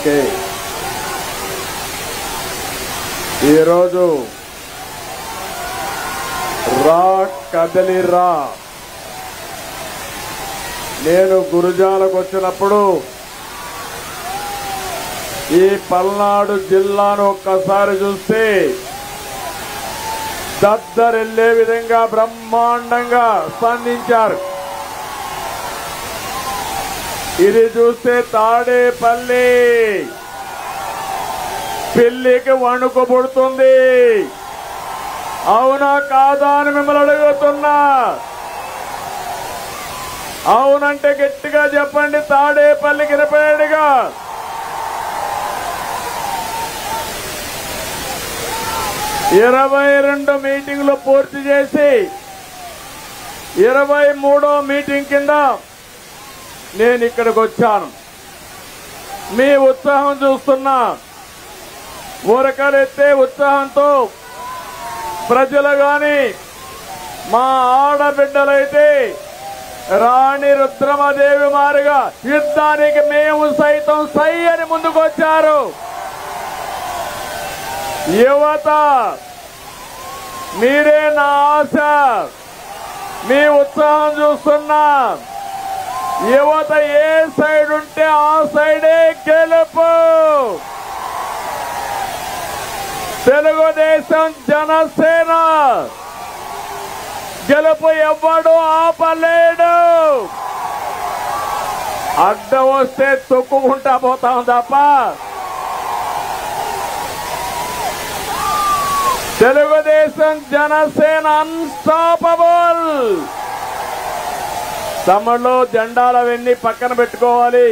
Okay, ఈరోజు రా కదలిరా, నేను గురుజాలకు వచ్చినప్పుడు ఈ పల్నాడు జిల్లాను ఒక్కసారి చూస్తే దద్దరిల్లే విధంగా బ్రహ్మాండంగా స్పందించారు. ఇది చూస్తే తాడేపల్లి పిల్లికి వణుకు పుడుతుంది. అవునా కాదా అని మిమ్మల్ని అడుగుతున్నా. అవునంటే గట్టిగా చెప్పండి. తాడేపల్లికి వినపడేట్టుగా. ఇరవై 22 మీటింగ్లు పూర్తి చేసి 23వ మీటింగ్ కింద నేను ఇక్కడికి వచ్చాను. మీ ఉత్సాహం చూస్తున్నా. ఊరకలెత్తే ఉత్సాహంతో ప్రజలు గాని మా ఆడబిడ్డలైతే రాణి రుద్రమదేవి మారిగా యుద్ధానికి మేము సైతం సై అని ముందుకొచ్చారు. యువత మీరే నా ఆశ. మీ ఉత్సాహం చూస్తున్నా. యువత ఏ సైడ్ ఉంటే ఆ సైడే గెలుపు. తెలుగుదేశం జనసేన గెలుపు ఎవ్వడు ఆపలేడు. అడ్డం వస్తే తొక్కుకుంటా పోతాం తప్ప తెలుగుదేశం జనసేన అన్స్టాపబుల్. తమలో జెండాలవన్నీ పక్కన పెట్టుకోవాలి.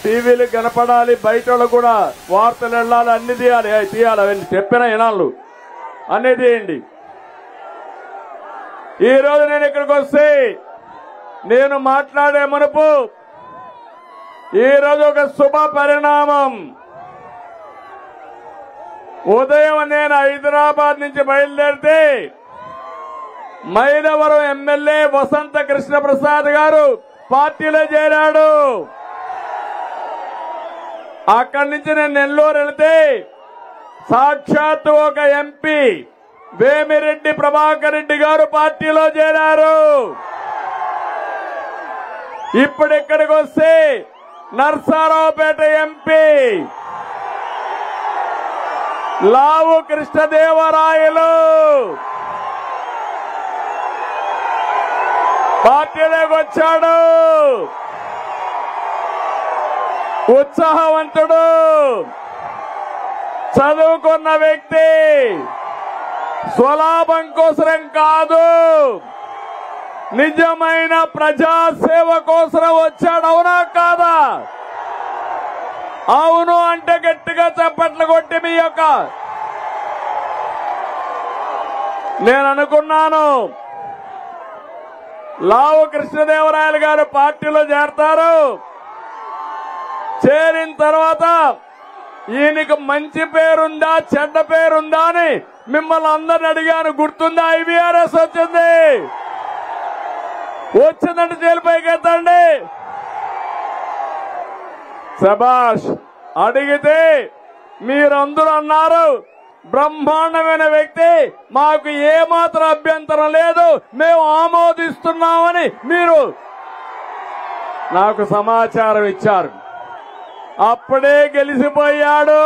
టీవీలు కనపడాలి. బయట కూడా వార్తలు వెళ్ళాలి. అన్ని తీయాలి. అవన్నీ చెప్పిన ఇనాళ్ళు అన్ని తీయండి. ఈరోజు నేను ఇక్కడికి వస్తే నేను మాట్లాడే మునుపు ఈరోజు ఒక శుభ పరిణామం. ఉదయం నేను హైదరాబాద్ నుంచి బయలుదేరితే మైలవరం ఎమ్మెల్యే వసంత కృష్ణ ప్రసాద్ గారు పార్టీలో చేరాడు. అక్కడి నుంచి నేను నెల్లూరు వెళితే సాక్షాత్తు ఒక ఎంపీ వేమిరెడ్డి ప్రభాకర్ రెడ్డి గారు పార్టీలో చేరారు. ఇప్పుడు ఇక్కడికి వస్తే నర్సారావుపేట ఎంపీ లావు కృష్ణదేవరాయలు పార్టీలోకి వచ్చాడు. ఉత్సాహవంతుడు, చదువుకున్న వ్యక్తి, స్వలాభం కోసరం కాదు, నిజమైన ప్రజాసేవ కోసరం వచ్చాడు. అవునా కాదా? అవును అంటే గట్టిగా చప్పట్లు కొట్టి మీ యొక్క నేను అనుకున్నాను లావు కృష్ణదేవరాయలు గారు పార్టీలో చేరతారు. చేరిన తర్వాత ఈయనకు మంచి పేరుందా చెడ్డ పేరుందా అని మిమ్మల్ని అందరిని అడిగాను. గుర్తుందా? ఐవీఆర్ఎస్ వచ్చింది. వచ్చిందంటే జైలుపైకి ఎత్తండి. శభాష్. అడిగితే మీరందరూ అన్నారు బ్రహ్మాండమైన వ్యక్తి, మాకు ఏమాత్రం అభ్యంతరం లేదు, మేము ఆమోదిస్తున్నామని మీరు నాకు సమాచారం ఇచ్చారు. అప్పుడే గెలిచిపోయాడు.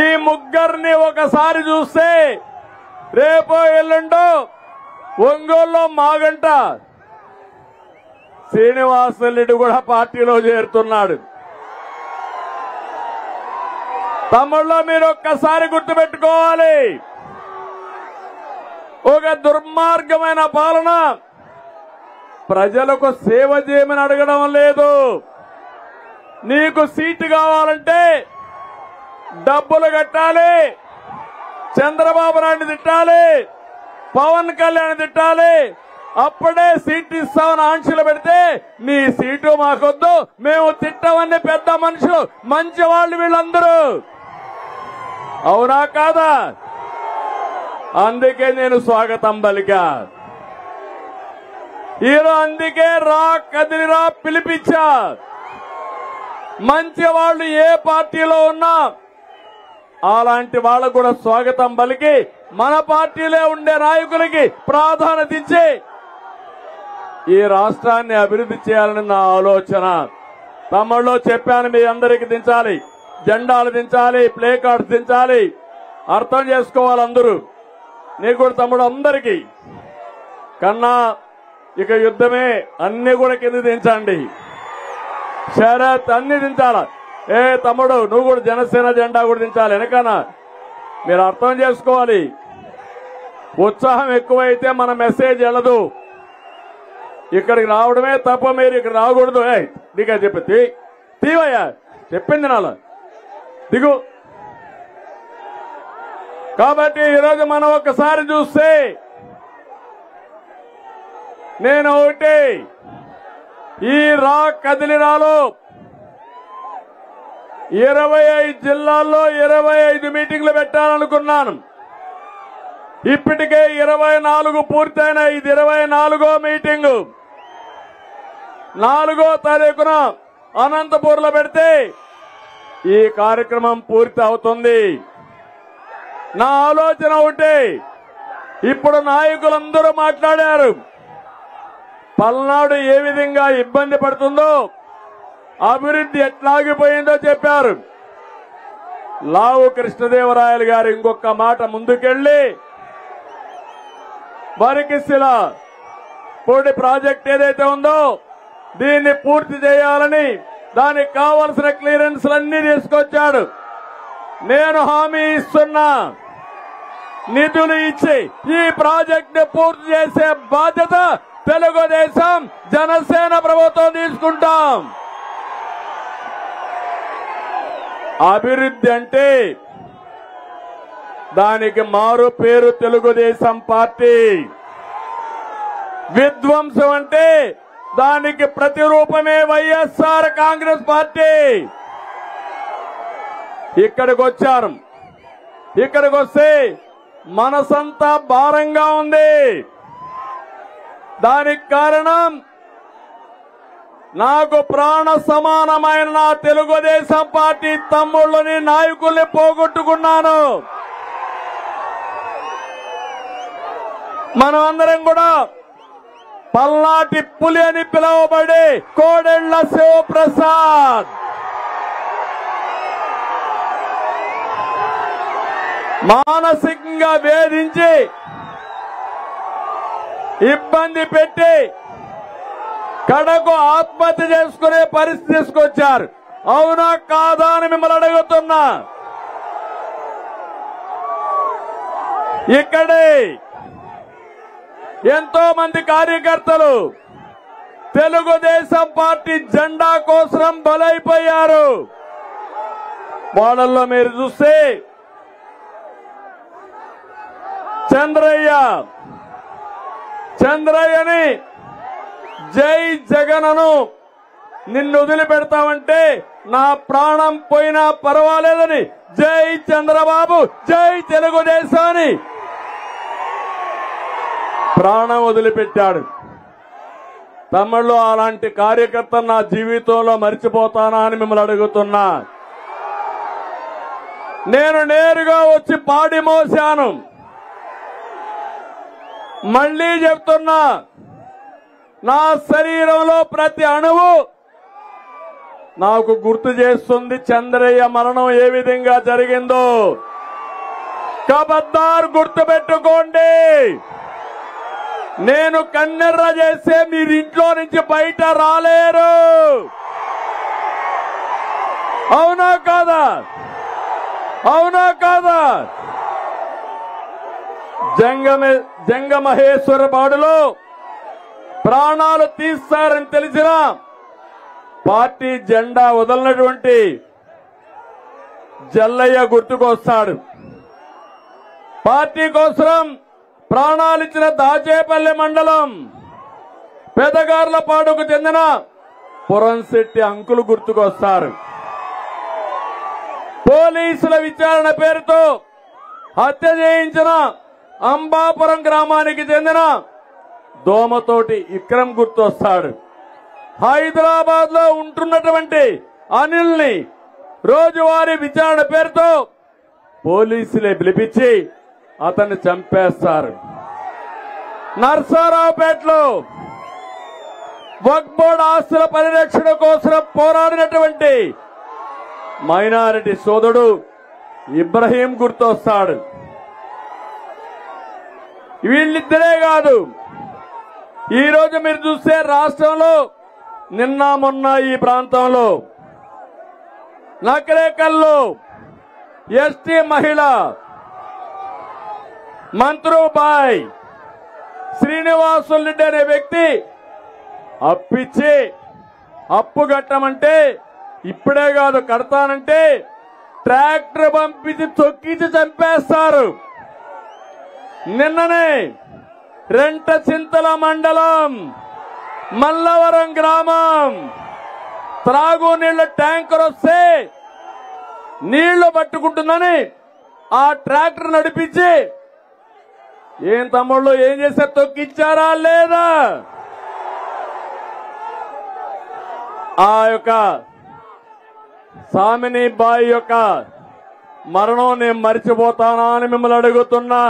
ఈ ముగ్గురిని ఒకసారి చూస్తే రేపో ఎల్లుండో ఒంగోలులో మాగంట శ్రీనివాసరెడ్డి కూడా పార్టీలో చేరుతున్నాడు. తమ్ముళ్ళో మీరు ఒక్కసారి గుర్తుపెట్టుకోవాలి. ఒక దుర్మార్గమైన పాలన. ప్రజలకు సేవ చేయమని అడగడం లేదు. నీకు సీటు కావాలంటే డబ్బులు కట్టాలి. చంద్రబాబు నాయుడు తిట్టాలి, పవన్ కళ్యాణ్ తిట్టాలి, అప్పుడే సీటు ఇస్తామని ఆంక్షలు పెడితే నీ సీటు మాకొద్దు, మేము తిట్టమని పెద్ద మనుషులు, మంచి వాళ్ళు వీళ్ళందరూ. అవునా కాదా? అందుకే నేను స్వాగతం పలికా. ఈరోజు అందుకే రా కదిలిరా పిలిపించా. మంచి వాళ్ళు ఏ పార్టీలో ఉన్నా అలాంటి వాళ్ళకు కూడా స్వాగతం పలికి మన పార్టీలో ఉండే నాయకులకి ప్రాధాన్యత ఇచ్చి ఈ రాష్ట్రాన్ని అభివృద్ధి చేయాలని నా ఆలోచన. తమ్ముళ్ళు చెప్పాను, మీ అందరికి దించాలి, జెండాలు దించాలి, ప్లే కార్డ్స్ దించాలి. అర్థం చేసుకోవాలి అందరూ. నీకు కూడా తమ్ముడు అందరికీ కన్నా ఇక యుద్ధమే, అన్ని కూడా కింద దించండి. శరత్ అన్ని దించాల. తమ్ముడు నువ్వు కూడా జనసేన జెండా కూడా దించాలి వెనకనా. మీరు అర్థం చేసుకోవాలి, ఉత్సాహం ఎక్కువైతే మన మెసేజ్ వెళ్ళదు. ఇక్కడికి రావడమే తప్ప మీరు ఇక్కడ రాకూడదు. నీకా చెప్పి తీవయ్యా, చెప్పింది నాలా దిగు. కాబట్టి ఈరోజు మనం ఒక్కసారి చూస్తే నేను ఒకటి ఈ రా కదిలిరాలో 25 జిల్లాల్లో 25 మీటింగ్లు పెట్టాలనుకున్నాను. ఇప్పటికే 24 పూర్తయినాయి. ఇది 24వ మీటింగు. 4వ తారీఖున అనంతపూర్లో పెడితే ఈ కార్యక్రమం పూర్తి అవుతుంది. నా ఆలోచన ఒకటి, ఇప్పుడు నాయకులందరూ మాట్లాడారు. పల్నాడు ఏ విధంగా ఇబ్బంది పడుతుందో, అభివృద్ధి ఎట్లాగిపోయిందో చెప్పారు. లావు కృష్ణదేవరాయలు గారు ఇంకొక మాట ముందుకెళ్లి వరికిశిల పొడి ప్రాజెక్ట్ ఏదైతే ఉందో దీన్ని పూర్తి చేయాలని దానికి కావలసిన క్లియరెన్స్లన్నీ తీసుకొచ్చాడు. నేను హామీ ఇస్తున్నా, నిధులు ఇచ్చి ఈ ప్రాజెక్ట్ ని పూర్తి చేసే బాధ్యత తెలుగుదేశం జనసేన ప్రభుత్వం తీసుకుంటాం. అభివృద్ధి అంటే దానికి మారు పేరు తెలుగుదేశం పార్టీ. విధ్వంసం అంటే దానికి ప్రతిరూపమే వైఎస్ఆర్ కాంగ్రెస్ పార్టీ. ఇక్కడికి వచ్చారు. ఇక్కడికి వస్తే మనసంతా భారంగా ఉంది. దానికి కారణం నాకు ప్రాణ సమానమైన నా తెలుగుదేశం పార్టీ తమ్ముళ్ళని నాయకుల్ని పోగొట్టుకున్నాను. మనం అందరం కూడా పల్నాటి పులి అని పిలువబడే కోడెళ్ల శివప్రసాద్ మానసికంగా వేధించి ఇబ్బంది పెట్టి కడకు ఆత్మహత్య చేసుకునే పరిస్థితి తీసుకొచ్చారు. అవునా కాదా అని మిమ్మల్ని అడుగుతున్నా. ఇక్కడే ఎంతో మంది కార్యకర్తలు తెలుగుదేశం పార్టీ జెండా కోసం బలైపోయారు. వాళ్ళల్లో మీరు చూస్తే చంద్రయ్యని జై జగనను నిన్ను వదిలిపెడతామంటే నా ప్రాణం పోయినా పర్వాలేదని జై చంద్రబాబు జై తెలుగుదేశాన్ని ప్రాణం వదిలిపెట్టాడు. తమ్ముళ్ళు అలాంటి కార్యకర్త నా జీవితంలో మర్చిపోతానా అని మిమ్మల్ని అడుగుతున్నా. నేను నేరుగా వచ్చి పాడి మోశాను. మళ్లీ చెప్తున్నా, నా శరీరంలో ప్రతి అణువు నాకు గుర్తు చేస్తుంది చంద్రయ్య మరణం ఏ విధంగా జరిగిందో. ఖబర్దార్ గుర్తు పెట్టుకోండి. నేను కన్నెర్ర చేస్తే మీరు ఇంట్లో నుంచి బయట రాలేరు. అవునా కాదా? అవునా కాదా? జంగమహేశ్వర బాడులో ప్రాణాలు తీస్తారని తెలిసినా పార్టీ జెండా వదలనటువంటి జల్లయ్య గుర్తుకొస్తాడు. పార్టీ కోసం ప్రాణాలిచ్చిన దాచేపల్లి మండలం పెదగార్లపాడుకు చెందిన పురంశెట్టి అంకులు గుర్తుకొస్తారు. పోలీసుల విచారణ పేరుతో హత్య చేయించిన అంబాపురం గ్రామానికి చెందిన దోమతోటి విక్రమ్ గుర్తొస్తాడు. హైదరాబాద్ లో ఉంటున్నటువంటి అనిల్ని రోజువారీ విచారణ పేరుతో పోలీసులే పిలిపించి అతన్ని చంపేస్తారు. నర్సారావుపేటలో వక్ఫ్ బోర్డు ఆస్తుల పరిరక్షణ కోసం పోరాడినటువంటి మైనారిటీ సోదరుడు ఇబ్రహీం గుర్తొస్తాడు. వీళ్ళిద్దరే కాదు, ఈ రోజు మీరు చూస్తే రాష్ట్రంలో నిన్న మొన్న ఈ ప్రాంతంలో నకరేకల్లో ఎస్టీ మహిళ మంత్రుబాయ్ శ్రీనివాసులు రెడ్డి అనే వ్యక్తి అప్పిచ్చి అప్పు కట్టమంటే ఇప్పుడే కాదు కడతానంటే ట్రాక్టర్ పంపించి తొక్కించి చంపేస్తారు. నిన్ననే రెంటచింతల మండలం మల్లవరం గ్రామం త్రాగునీళ్ల ట్యాంకర్ వస్తే నీళ్లు పట్టుకుంటుందని ఆ ట్రాక్టర్ నడిపించి ఏం తమ్ముళ్ళు ఏం చేశారు, తొక్కిచ్చారా లేదా? ఆ యొక్క సామిని బాయి యొక్క మరణం నేను మరిచిపోతానా అని మిమ్మల్ని అడుగుతున్నా,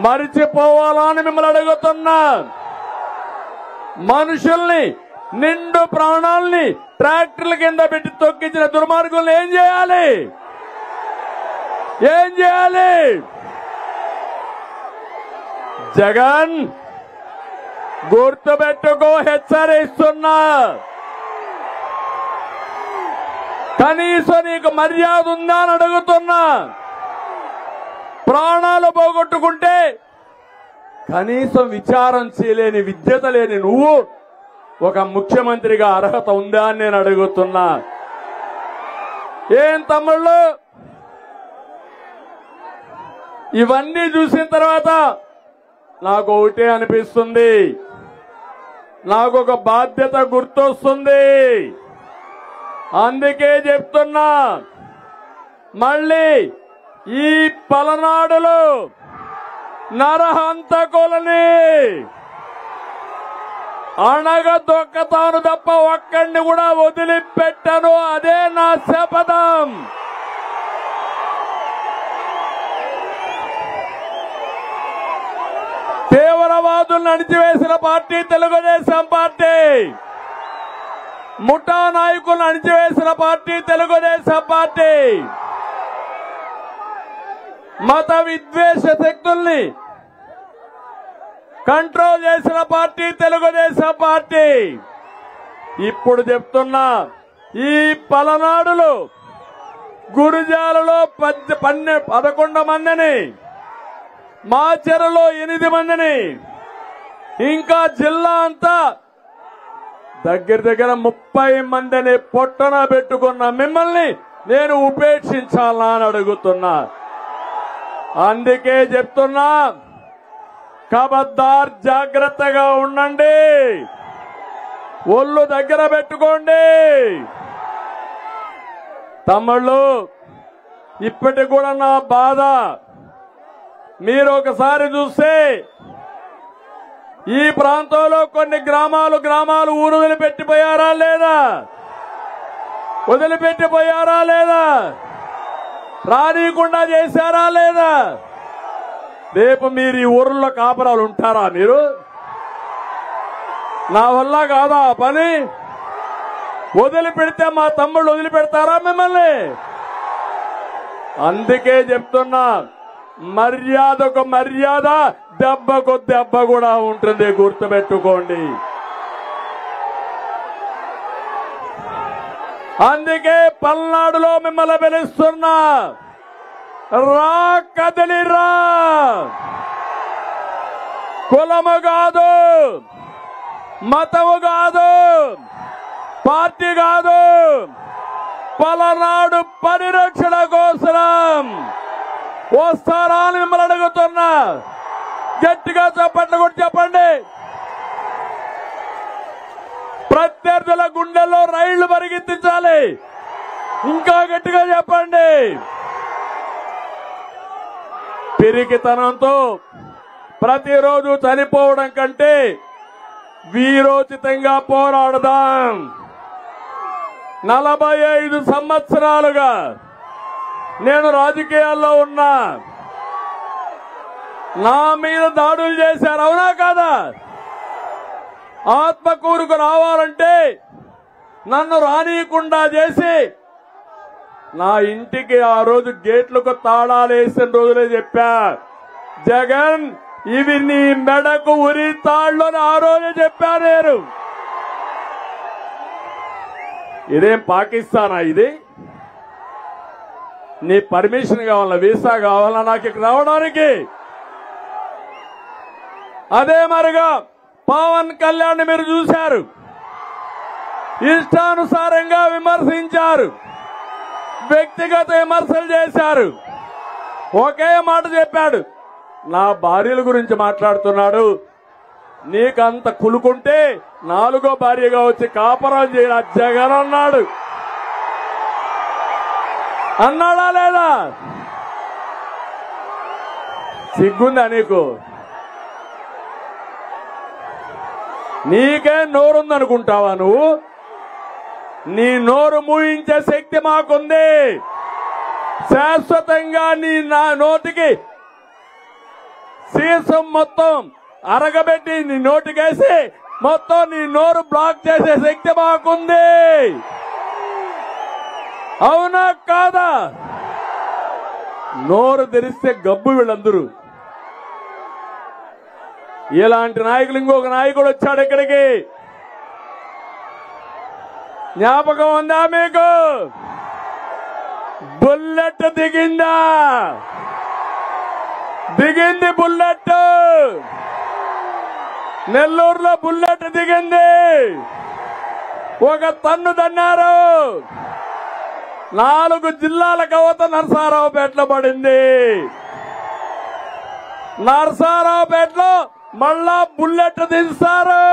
మరిచిపోవాలా అని మిమ్మల్ని అడుగుతున్నా. మనుషుల్ని నిండు ప్రాణాల్ని ట్రాక్టర్ల కింద పెట్టి తొక్కించిన దుర్మార్గుల్ని ఏం చేయాలి? ఏం చేయాలి? జగన్ గుర్తుపెట్టుకో, హెచ్చరిస్తున్నా. కనీసం నీకు మర్యాద ఉందా అని అడుగుతున్నా. ప్రాణాలు పోగొట్టుకుంటే కనీసం విచారం చేయలేని విద్యత లేని నువ్వు ఒక ముఖ్యమంత్రిగా అర్హత ఉందా అని నేను అడుగుతున్నా. ఏం తమ్ముళ్ళు, ఇవన్నీ చూసిన తర్వాత నాకు ఒకటే అనిపిస్తుంది, నాకు ఒక బాధ్యత గుర్తొస్తుంది. అందుకే చెప్తున్నా, మళ్ళీ ఈ పలనాడులో నరహంతకులని అణగదొక్కతాను తప్ప ఒక్కడిని కూడా వదిలిపెట్టను. అదే నా శపథం. తీవ్రవాదులను అణిచివేసిన పార్టీ తెలుగుదేశం పార్టీ, ముఠా నాయకులను అణిచివేసిన పార్టీ తెలుగుదేశం పార్టీ, మత విద్వేష శక్తుల్ని కంట్రోల్ చేసిన పార్టీ తెలుగుదేశం పార్టీ. ఇప్పుడు చెప్తున్నా, ఈ పలనాడులో గురుజాలలో 11 మందిని, మాచెరలో 8 మందిని, ఇంకా జిల్లా అంతా దగ్గర 30 మందిని పొట్టన పెట్టుకున్న మిమ్మల్ని నేను ఉపేక్షించాలా అని అడుగుతున్నా. అందుకే చెప్తున్నా, ఖబర్దార్, జాగ్రత్తగా ఉండండి, ఒళ్ళు దగ్గర పెట్టుకోండి. తమ్ముళ్ళు, ఇప్పటికి కూడా నా బాధ మీరు ఒకసారి చూస్తే ఈ ప్రాంతంలో కొన్ని గ్రామాలు ఊరు వదిలిపెట్టిపోయారా లేదా? వదిలిపెట్టిపోయారా లేదా? రానీయకుండా చేశారా లేదా? రేపు మీరు ఈ ఊర్లో కాపురాలు ఉంటారా? మీరు నా వల్ల కాదా ఆ పని? వదిలిపెడితే మా తమ్ముళ్ళు వదిలిపెడతారా మిమ్మల్ని? అందుకే చెప్తున్నా, మర్యాదకు మర్యాద, దెబ్బకు దెబ్బ కూడా ఉంటుంది, గుర్తుపెట్టుకోండి. అందుకే పల్నాడులో మిమ్మల్ని పిలుస్తున్నా, రా, కదిలిరా. కులము కాదు, మతము కాదు, పార్టీ కాదు, పలనాడు పరిరక్షణ కోసం వస్తారా అని మిమ్మల్ని అడుగుతున్నా. గట్టిగా చప్పట్లు కొట్టి చెప్పండి. ప్రత్యర్థుల గుండెల్లో రైళ్లు పరిగెత్తించాలి. ఇంకా గట్టిగా చెప్పండి. పిరికితనంతో ప్రతిరోజు చనిపోవడం కంటే వీరోచితంగా పోరాడదాం. 45 సంవత్సరాలుగా నేను రాజకీయాల్లో ఉన్నా. నా మీద దాడులు చేశారు, అవునా కాదా? ఆత్మకూరుకు రావాలంటే నన్ను రానీయకుండా చేసి నా ఇంటికి ఆ రోజు గేట్లకు తాళాలు వేసిన రోజులే చెప్పా, జగన్ ఇవి నీ మెడకు ఉరి తాళ్ళు అని ఆ రోజే చెప్పా నేను. ఇదేం పాకిస్తానా? ఇది నీ పర్మిషన్ కావాలా, వీసా కావాలా నాకు ఇక్కడ రావడానికి? అదే మరిగా పవన్ కళ్యాణ్ మీరు చూశారు, ఇష్టానుసారంగా విమర్శించారు, వ్యక్తిగత విమర్శలు చేశారు. ఒకే మాట చెప్పాడు, నా భార్యల గురించి మాట్లాడుతున్నాడు. నీకంత కులుకుంటే 4వ భార్యగా వచ్చి కాపురం చేయాల జగన్ అన్నాడు. అన్నాడా లేదా? సిగ్గుందా నీకు? నీకే నోరుందనుకుంటావా నువ్వు? నీ నోరు మూయించే శక్తి మాకుంది. శాశ్వతంగా నీ నా నోటికి సీసం మొత్తం అరగబెట్టి నీ నోటికేసి మొత్తం నీ నోరు బ్లాక్ చేసే శక్తి మాకుంది. అవునా కాదా? నోరు తెరిస్తే గబ్బు వీళ్ళందరూ. ఇలాంటి నాయకులు ఇంకొక నాయకుడు వచ్చాడు ఇక్కడికి, జ్ఞాపకం ఉందా మీకు? బుల్లెట్ దిగిందా? దిగింది బుల్లెట్. నెల్లూరులో బుల్లెట్ దిగింది. ఒక తన్ను తన్నారు. 4 జిల్లాల కవత నరసారావుపేటలో పడింది. నరసారావుపేటలో మళ్ళా బుల్లెట్ దించారు.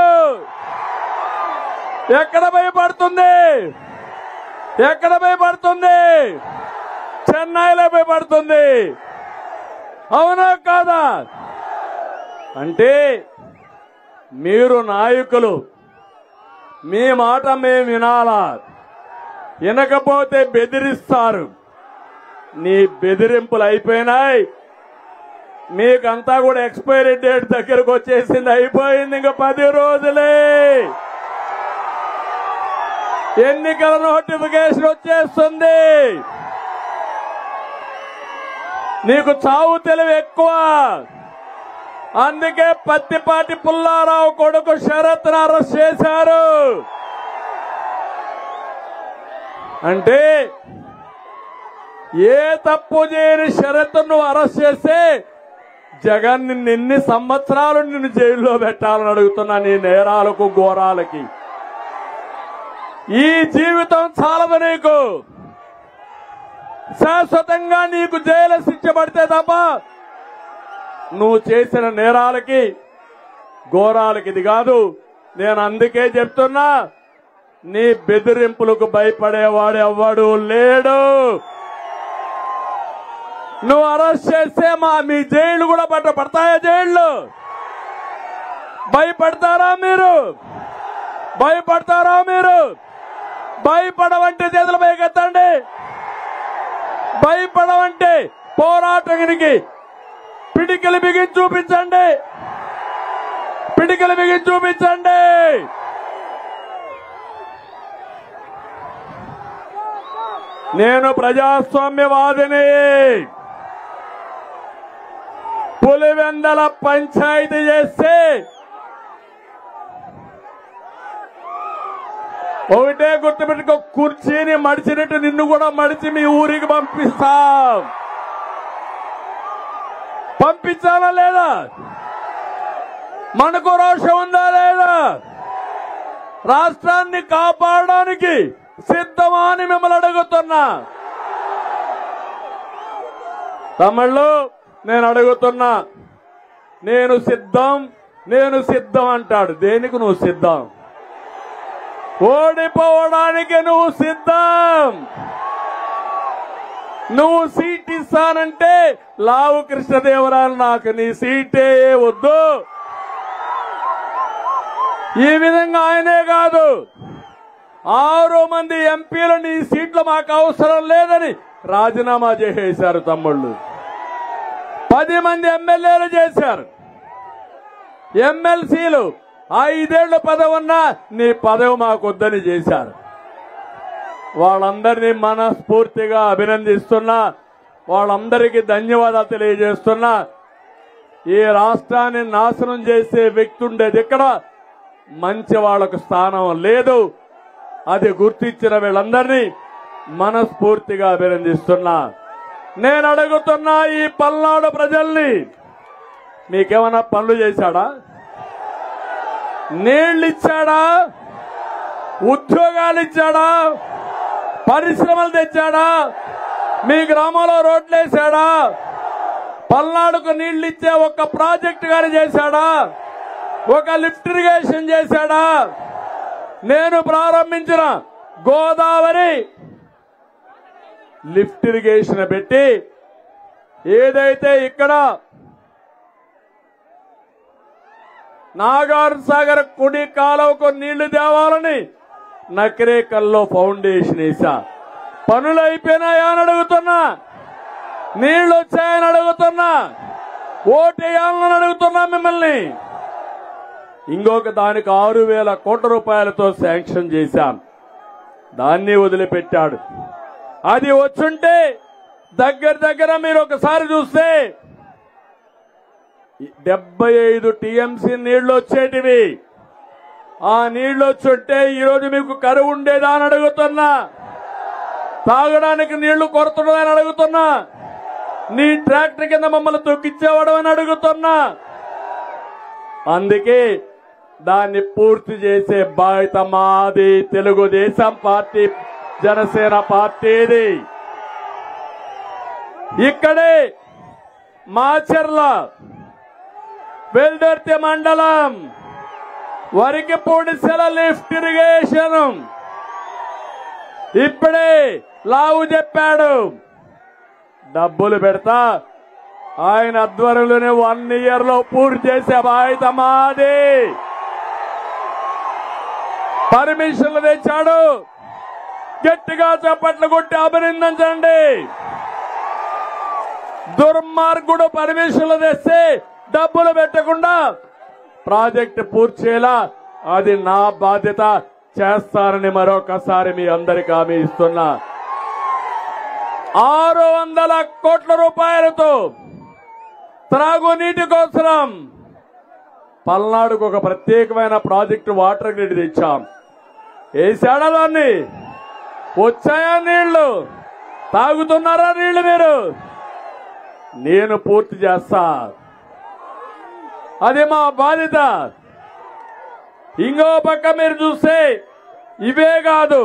ఎక్కడ భయపడుతుంది? ఎక్కడ భయపడుతుంది? చెన్నైలో భయపడుతుంది. అవునా కాదా? అంటే మీరు నాయకులు, మీ మాట మేము వినాలా? వినకపోతే బెదిరిస్తారు. నీ బెదిరింపులు అయిపోయినాయి. మీకంతా కూడా ఎక్స్పైరీ డేట్ దగ్గరకు వచ్చేసింది, అయిపోయింది. ఇంకా 10 రోజులే. ఎన్నికల నోటిఫికేషన్ వచ్చేస్తుంది. నీకు చావు తెలివి ఎక్కువ. అందుకే పత్తిపాటి పుల్లారావు కొడుకు శరత్ అరెస్ట్ చేశారు. అంటే ఏ తప్పు చేయని శరత్ నువ్వు అరెస్ట్ చేస్తే జగన్ నిన్ను ఎన్ని సంవత్సరాలు నిన్ను జైల్లో పెట్టాలని అడుగుతున్నా. నీ నేరాలకు ఘోరాలకి ఈ జీవితం చాలదు నీకు. శాశ్వతంగా నీకు జైలు శిక్ష పడితే తప్ప నువ్వు చేసిన నేరాలకి ఘోరాలకి ఇది కాదు. నేను అందుకే చెప్తున్నా, నీ బెదిరింపులకు భయపడేవాడు ఎవ్వడు లేడు. నువ్వు అరెస్ట్ చేస్తే మీ జైలు కూడా పడతాయా? జైళ్ళు భయపడతారా మీరు? భయపడతారా మీరు? భయపడవంటే చేతులు పైకెత్తండి. భయపడవంటే పోరాటానికి పిడికిలు బిగించి చూపించండి. పిడికిలు బిగించి చూపించండి. నేను ప్రజాస్వామ్యవాదిని. పులివెందల పంచాయతీ చేస్తే ఒకటే గుర్తుపెట్టుకో, కుర్చీని మడిచినట్టు నిన్ను కూడా మడిచి మీ ఊరికి పంపిస్తాం. పంపించాలా లేదా? మనకు రోషం ఉందా లేదా? రాష్ట్రాన్ని కాపాడడానికి సిద్ధమా అని మిమ్మల్ని అడుగుతున్నా. తమిళ్లో నేను అడుగుతున్నా, నేను సిద్ధం అంటాడు. దేనికి నువ్వు సిద్ధం? ఓడిపోవడానికి నువ్వు సిద్ధం. నువ్వు సీట్ ఇస్తానంటే లావు కృష్ణదేవరాయలు నాకు నీ సీటే వద్దు. ఈ విధంగా ఆయనే కాదు 6 మంది ఎంపీలు నీ సీట్లు మాకు అవసరం లేదని రాజీనామా చేసేశారు తమ్ముళ్ళు. 10 మంది ఎమ్మెల్యేలు చేశారు. ఎమ్మెల్సీలు 5 ఏళ్ల పదవి ఉన్నా నీ పదవి మాకొద్దని చేశారు. వాళ్ళందరినీ మనస్ఫూర్తిగా అభినందిస్తున్నా, వాళ్ళందరికీ ధన్యవాదాలు తెలియజేస్తున్నా. ఈ రాష్ట్రాన్ని నాశనం చేసే వ్యక్తి ఉండేది ఇక్కడ, మంచి వాళ్లకు స్థానం లేదు. అది గుర్తించిన వీళ్ళందరినీ మనస్ఫూర్తిగా అభినందిస్తున్నా. నేను అడుగుతున్నా ఈ పల్నాడు ప్రజల్ని, మీకేమన్నా పనులు చేశాడా? నీళ్లు ఇచ్చాడా? ఉద్యోగాలు ఇచ్చాడా? పరిశ్రమలు తెచ్చాడా? మీ గ్రామంలో రోడ్లు వేసాడా? పల్నాడుకు నీళ్లు ఇచ్చే ఒక ప్రాజెక్టు గాని చేశాడా? ఒక లిఫ్ట్ ఇరిగేషన్ చేశాడా? నేను ప్రారంభించిన గోదావరి లిఫ్ట్ ఇరిగేషన్ పెట్టి ఏదైతే ఇక్కడ నాగార్జున సాగర్ కుడి కాలువకు నీళ్లు తేవాలని నకరేకల్లో ఫౌండేషన్ వేసా. పనులు అయిపోయినాయా అని అడుగుతున్నా, నీళ్లు వచ్చాయని అడుగుతున్నా, ఓటేయాలని అడుగుతున్నా మిమ్మల్ని. ఇంకొక దానికి 6,000 కోట్ల రూపాయలతో శాంక్షన్ చేశాం, దాన్ని వదిలిపెట్టాడు. అది వచ్చుంటే దగ్గర మీరు ఒకసారి చూస్తే 75 టీఎంసీ నీళ్లు వచ్చేటివి. ఆ నీళ్లు వచ్చుంటే ఈరోజు మీకు కరువు ఉండేదా అని అడుగుతున్నా, తాగడానికి నీళ్లు కొరతుండదని అడుగుతున్నా, నీ ట్రాక్టర్ కింద మమ్మల్ని తొక్కిచ్చేవాడు అని అడుగుతున్నా. అందుకే దాన్ని పూర్తి చేసే బాధ్యత మాది, తెలుగుదేశం పార్టీ, జనసేన పార్టీది. ఇక్కడే మాచర్ల వెల్దుర్తి మండలం వరికిపూడిసెల లిఫ్ట్ ఇరిగేషన్ ఇప్పుడే లావు చెప్పాడు, డబ్బులు పెడతా ఆయన ఆధ్వర్యంలోనే 1 year లో పూర్తి చేసే బాధ్యత మాది. పర్మిషన్లు తెచ్చాడు, గట్టిగా చప్పట్లు కొట్టి అభినందించండి. దుర్మార్గుడు పర్మిషన్లు తెస్తే డబ్బులు పెట్టకుండా ప్రాజెక్టు పూర్తి చేయాలా, అది నా బాధ్యత, చేస్తారని మరొకసారి మీ అందరికీ హామీ ఇస్తున్నా. 600 కోట్ల రూపాయలతో త్రాగునీటి కోసం పల్నాడుకు ఒక ప్రత్యేకమైన ప్రాజెక్టు వాటర్ గ్రిడ్ తెచ్చాం. వేసాడా దాన్ని? వచ్చాయా నీళ్లు? తాగుతున్నారా నీళ్లు మీరు? నేను పూర్తి చేస్తా, అది మా బాధ్యత. ఇంకో పక్క మీరు చూస్తే ఇవే కాదు,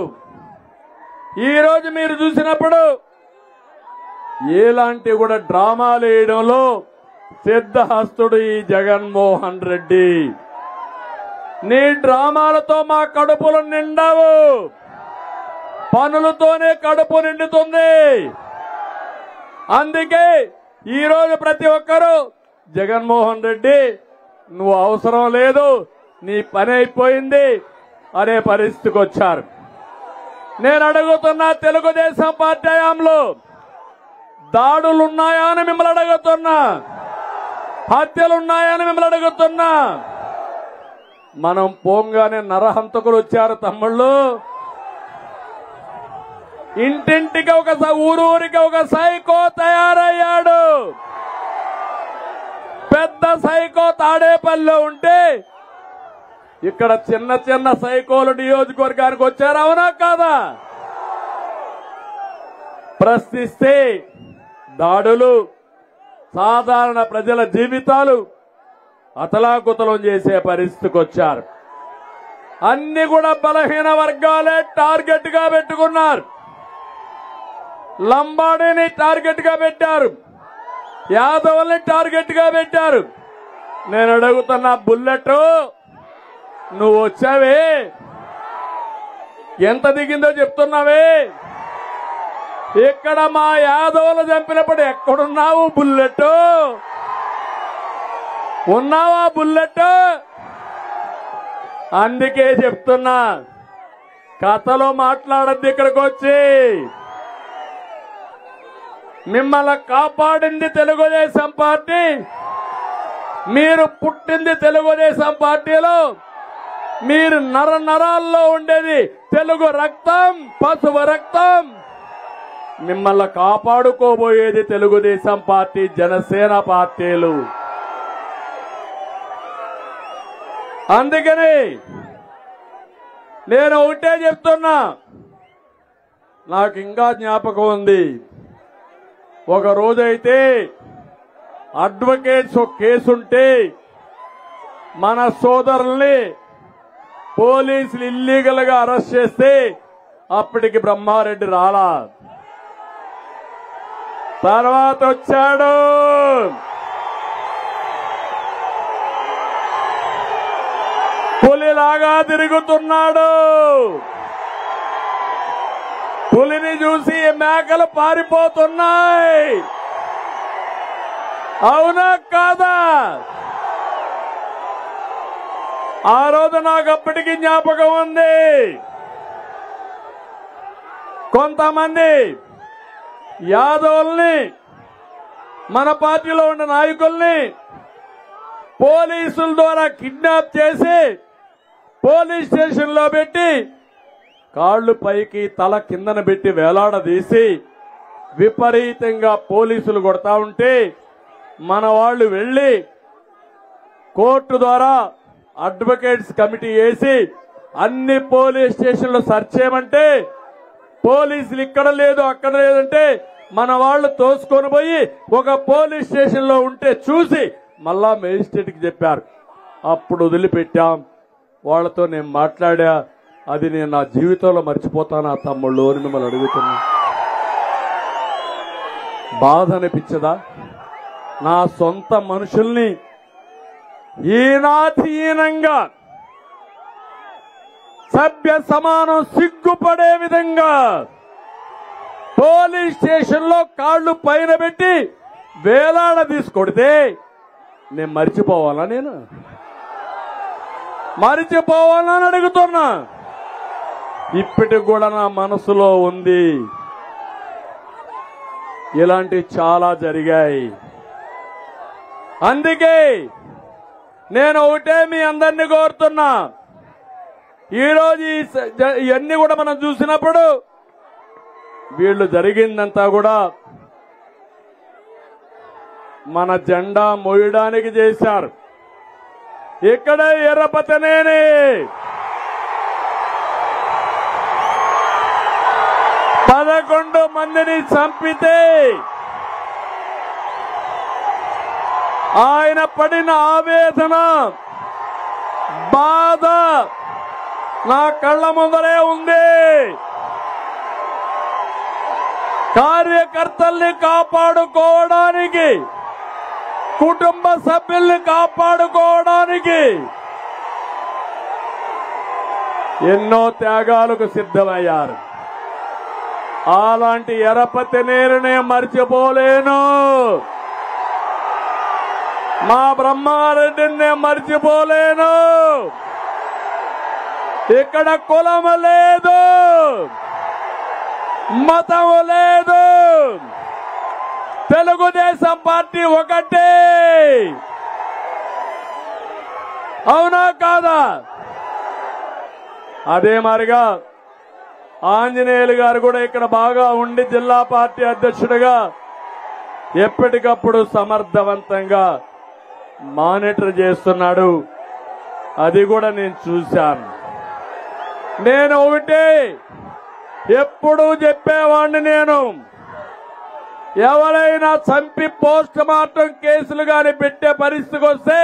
ఈరోజు మీరు చూసినప్పుడు ఎలాంటి కూడా డ్రామాలు వేయడంలో సిద్ధహస్తుడు ఈ జగన్మోహన్ రెడ్డి. నీ డ్రామాలతో మా కడుపులు నిండవు, పనులతోనే కడుపు నిండుతుంది. అందుకే ఈరోజు ప్రతి ఒక్కరూ జగన్మోహన్ రెడ్డి నువ్వు అవసరం లేదు, నీ పని అయిపోయింది అనే పరిస్థితికి వచ్చారు. నేను అడుగుతున్నా, తెలుగుదేశం పార్టీ హయాంలో దాడులున్నాయా అని మిమ్మల్ని అడుగుతున్నా, హత్యలున్నాయా అని మిమ్మల్ని అడుగుతున్నా. మనం పోంగానే నరహంతకులు వచ్చారు తమ్ముళ్ళు. ఇంటింటికి ఊరూరికి ఒక సైకో తయారయ్యాడు. పెద్ద సైకో తాడేపల్లిలో ఉంటే ఇక్కడ చిన్న చిన్న సైకోలు నియోజకవర్గానికి వచ్చారు, అవునా కాదా? ప్రశ్నిస్తే దాడులు, సాధారణ ప్రజల జీవితాలు అతలాకుతలం చేసే పరిస్థితికి వచ్చారు. అన్ని కూడా బలహీన వర్గాలే టార్గెట్ గా పెట్టుకున్నారు. లంబాడీని టార్గెట్ గా పెట్టారు, యాదవుల్ని టార్గెట్ గా పెట్టారు. నేను అడుగుతున్నా, బుల్లెట్ నువ్వు వచ్చావే, ఎంత దిగిందో చెప్తున్నావే? ఇక్కడ మా యాదవులు చంపినప్పుడు ఎక్కడున్నావు బుల్లెట్? ఉన్నావా బుల్లెట్? అందుకే చెప్తున్నా, కథలో మాట్లాడద్దు. ఇక్కడికి వచ్చి మిమ్మల్ని కాపాడింది తెలుగుదేశం పార్టీ. మీరు పుట్టింది తెలుగుదేశం పార్టీలో. మీరు నరాల్లో ఉండేది తెలుగు రక్తం, పసుపు రక్తం. మిమ్మల్ని కాపాడుకోబోయేది తెలుగుదేశం పార్టీ, జనసేన పార్టీలు. అందుకని నేను ఒకటే చెప్తున్నా, నాకు ఇంకా జ్ఞాపకం ఉంది. ఒక రోజైతే అడ్వకేట్స్ ఒక కేసుంటే మన సోదరుల్ని పోలీసులు ఇల్లీగల్ గా అరెస్ట్ చేస్తే అప్పటికి బ్రహ్మారెడ్డి రాలా. తర్వాత వచ్చాడు. పులిలాగా తిరుగుతున్నాడు. పులిని చూసి మేకలు పారిపోతున్నాయి. అవునా కాదా? ఆ రోజు నాకు అప్పటికి జ్ఞాపకం ఉంది. కొంతమంది యాదవుల్ని, మన పార్టీలో ఉన్న నాయకుల్ని పోలీసుల ద్వారా కిడ్నాప్ చేసి పోలీస్ స్టేషన్ లో పెట్టి కాళ్లు పైకి తల కిందన పెట్టి వేలాడదీసి విపరీతంగా పోలీసులు కొడతా ఉంటే మన వాళ్ళు వెళ్లి కోర్టు ద్వారా అడ్వకేట్స్ కమిటీ వేసి అన్ని పోలీస్ స్టేషన్లు సెర్చ్ చేయమంటే పోలీసులు ఇక్కడ లేదు అక్కడ లేదంటే మన వాళ్ళు తోసుకొని పోయి ఒక పోలీస్ స్టేషన్ లో ఉంటే చూసి మళ్ళా మేజిస్ట్రేట్ కి చెప్పారు. అప్పుడు వదిలిపెట్టాం. వాళ్లతో నేను మాట్లాడా. అది నేను నా జీవితంలో మర్చిపోతానా తమ్ముళ్ళు అని మిమ్మల్ని అడుగుతున్నా. బాధ అనిపించదా? నా సొంత మనుషుల్ని హీనాధీనంగా, సభ్య సమానం సిగ్గుపడే విధంగా పోలీస్ స్టేషన్ లో కాళ్లు పైన పెట్టి వేలాడ తీసుకొడితే నేను మర్చిపోవాలా? నేను మరిచిపోవాలని అడుగుతున్నా. ఇప్పటికి కూడా నా మనసులో ఉంది. ఇలాంటివి చాలా జరిగాయి. అందుకే నేను ఒకటే మీ అందరినీ కోరుతున్నా. ఈరోజు ఇవన్నీ కూడా మనం చూసినప్పుడు వీళ్ళు జరిగిందంతా కూడా మన జెండా మోయడానికి చేశారు. ఇక్కడ ఎర్రపతనేని పదకొండు మందిని చంపితే ఆయన పడిన ఆవేదన, బాధ నా కళ్ళ ముందరే ఉంది. కార్యకర్తల్ని కాపాడుకోవడానికి, కుటుంబ సభ్యుల్ని కాపాడుకోవడానికి ఎన్నో త్యాగాలకు సిద్ధమయ్యారు. అలాంటి ఎర్రపతనేనినే మర్చిపోలేను. మా బ్రహ్మారెడ్డిని మర్చిపోలేను. ఇక్కడ కులం లేదు, మతం లేదు, తెలుగుదేశం పార్టీ ఒకటే. అవునా కాదా? అదే మారిగా ఆంజనేయులు గారు కూడా ఇక్కడ బాగా ఉండి జిల్లా పార్టీ అధ్యక్షుడిగా ఎప్పటికప్పుడు సమర్థవంతంగా మానిటర్ చేస్తున్నాడు. అది కూడా నేను చూశాను. నేను ఒకటే ఎప్పుడూ చెప్పేవాడిని, నేను ఎవరైనా చంపి పోస్ట్ మార్టం కేసులు గాని పెట్టే పరిస్థితికి వస్తే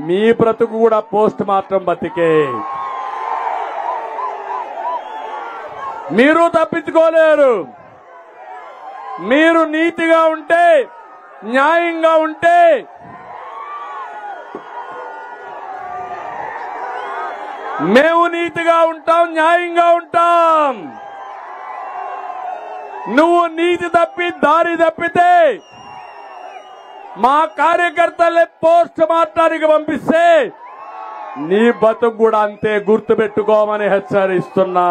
మీ బ్రతుకు కూడా పోస్ట్ మార్టం బతికే. మీరు తప్పించుకోలేరు. మీరు నీతిగా ఉంటే, న్యాయంగా ఉంటే మేము నీతిగా ఉంటాం, న్యాయంగా ఉంటాం. నువ్వు నీతి తప్పి దారి తప్పితే మా కార్యకర్తలే పోస్ట్ మార్టానికి పంపిస్తే నీ బతుకు కూడా అంతే గుర్తుపెట్టుకోమని హెచ్చరిస్తున్నా.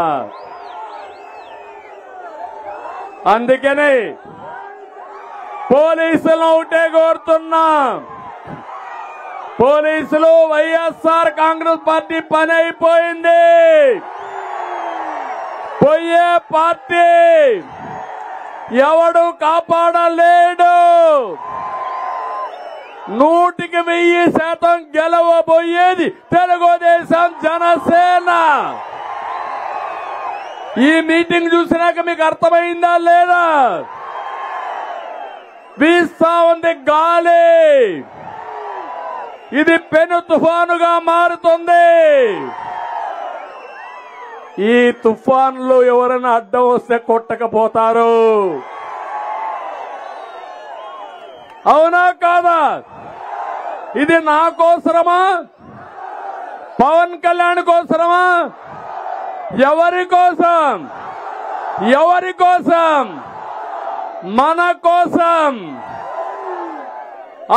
అందుకని పోలీసులను ఒకటే కోరుతున్నా, పోలీసులు వైఎస్ఆర్ కాంగ్రెస్ పార్టీ పని అయిపోయింది. పోయే పార్టీ ఎవడు కాపాడలేడు. 100% గెలవబోయేది తెలుగుదేశం జనసేన. ఈ మీటింగ్ చూసినాక మీకు అర్థమైందా లేదా? వీస్తా ఉంది గాలి, ఇది పెను తుఫానుగా మారుతుంది. ఈ తుఫాన్లో ఎవరైనా అడ్డం వస్తే కొట్టకపోతారు. అవునా కాదా? ఇది నా కోసరమా? పవన్ కళ్యాణ్ కోసరమా? ఎవరి కోసం? ఎవరి కోసం? మన కోసం,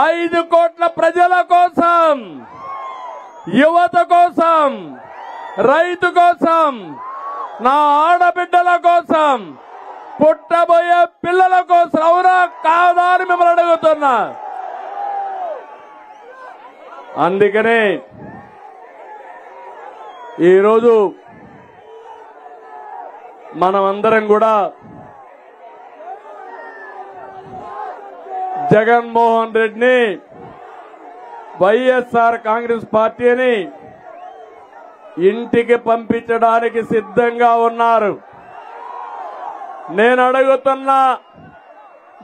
5 కోట్ల ప్రజల కోసం, యువత కోసం, రైతు కోసం, నా ఆడబిడ్డల కోసం, పుట్టబోయే పిల్లల కోసం. అవునా కాదా అని మిమ్మల్ని అడుగుతున్నా. అందుకనే ఈరోజు మనమందరం కూడా జగన్మోహన్ రెడ్డిని, వైఎస్ఆర్ కాంగ్రెస్ పార్టీని ఇంటికి పంపించడానికి సిద్ధంగా ఉన్నారు. నేను అడుగుతున్నా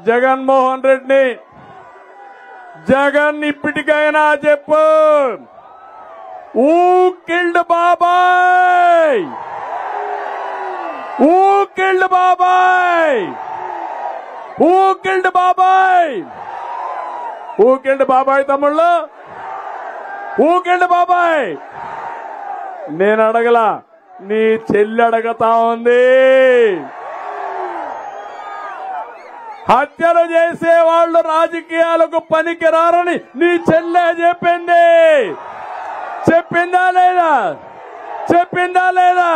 జగన్మోహన్ రెడ్డిని, జగన్ ఇప్పటికైనా చెప్పు, ఊ కిల్డ్ బాబాయ్, ఊ కిల్డ్ బాబాయ్, ఊ కిల్డ్ బాబాయ్, ఊ కిల్డ్ బాబాయ్ తమ్ముళ్ళు, ఊ కిల్డ్ బాబాయ్. నేను అడగలా, నీ చెల్లి అడగతా ఉంది. హత్యలు చేసే వాళ్ళు రాజకీయాలకు పనికిరారని నీ చెల్లె చెప్పింది. చెప్పిందా లేదా? చెప్పిందా లేదా?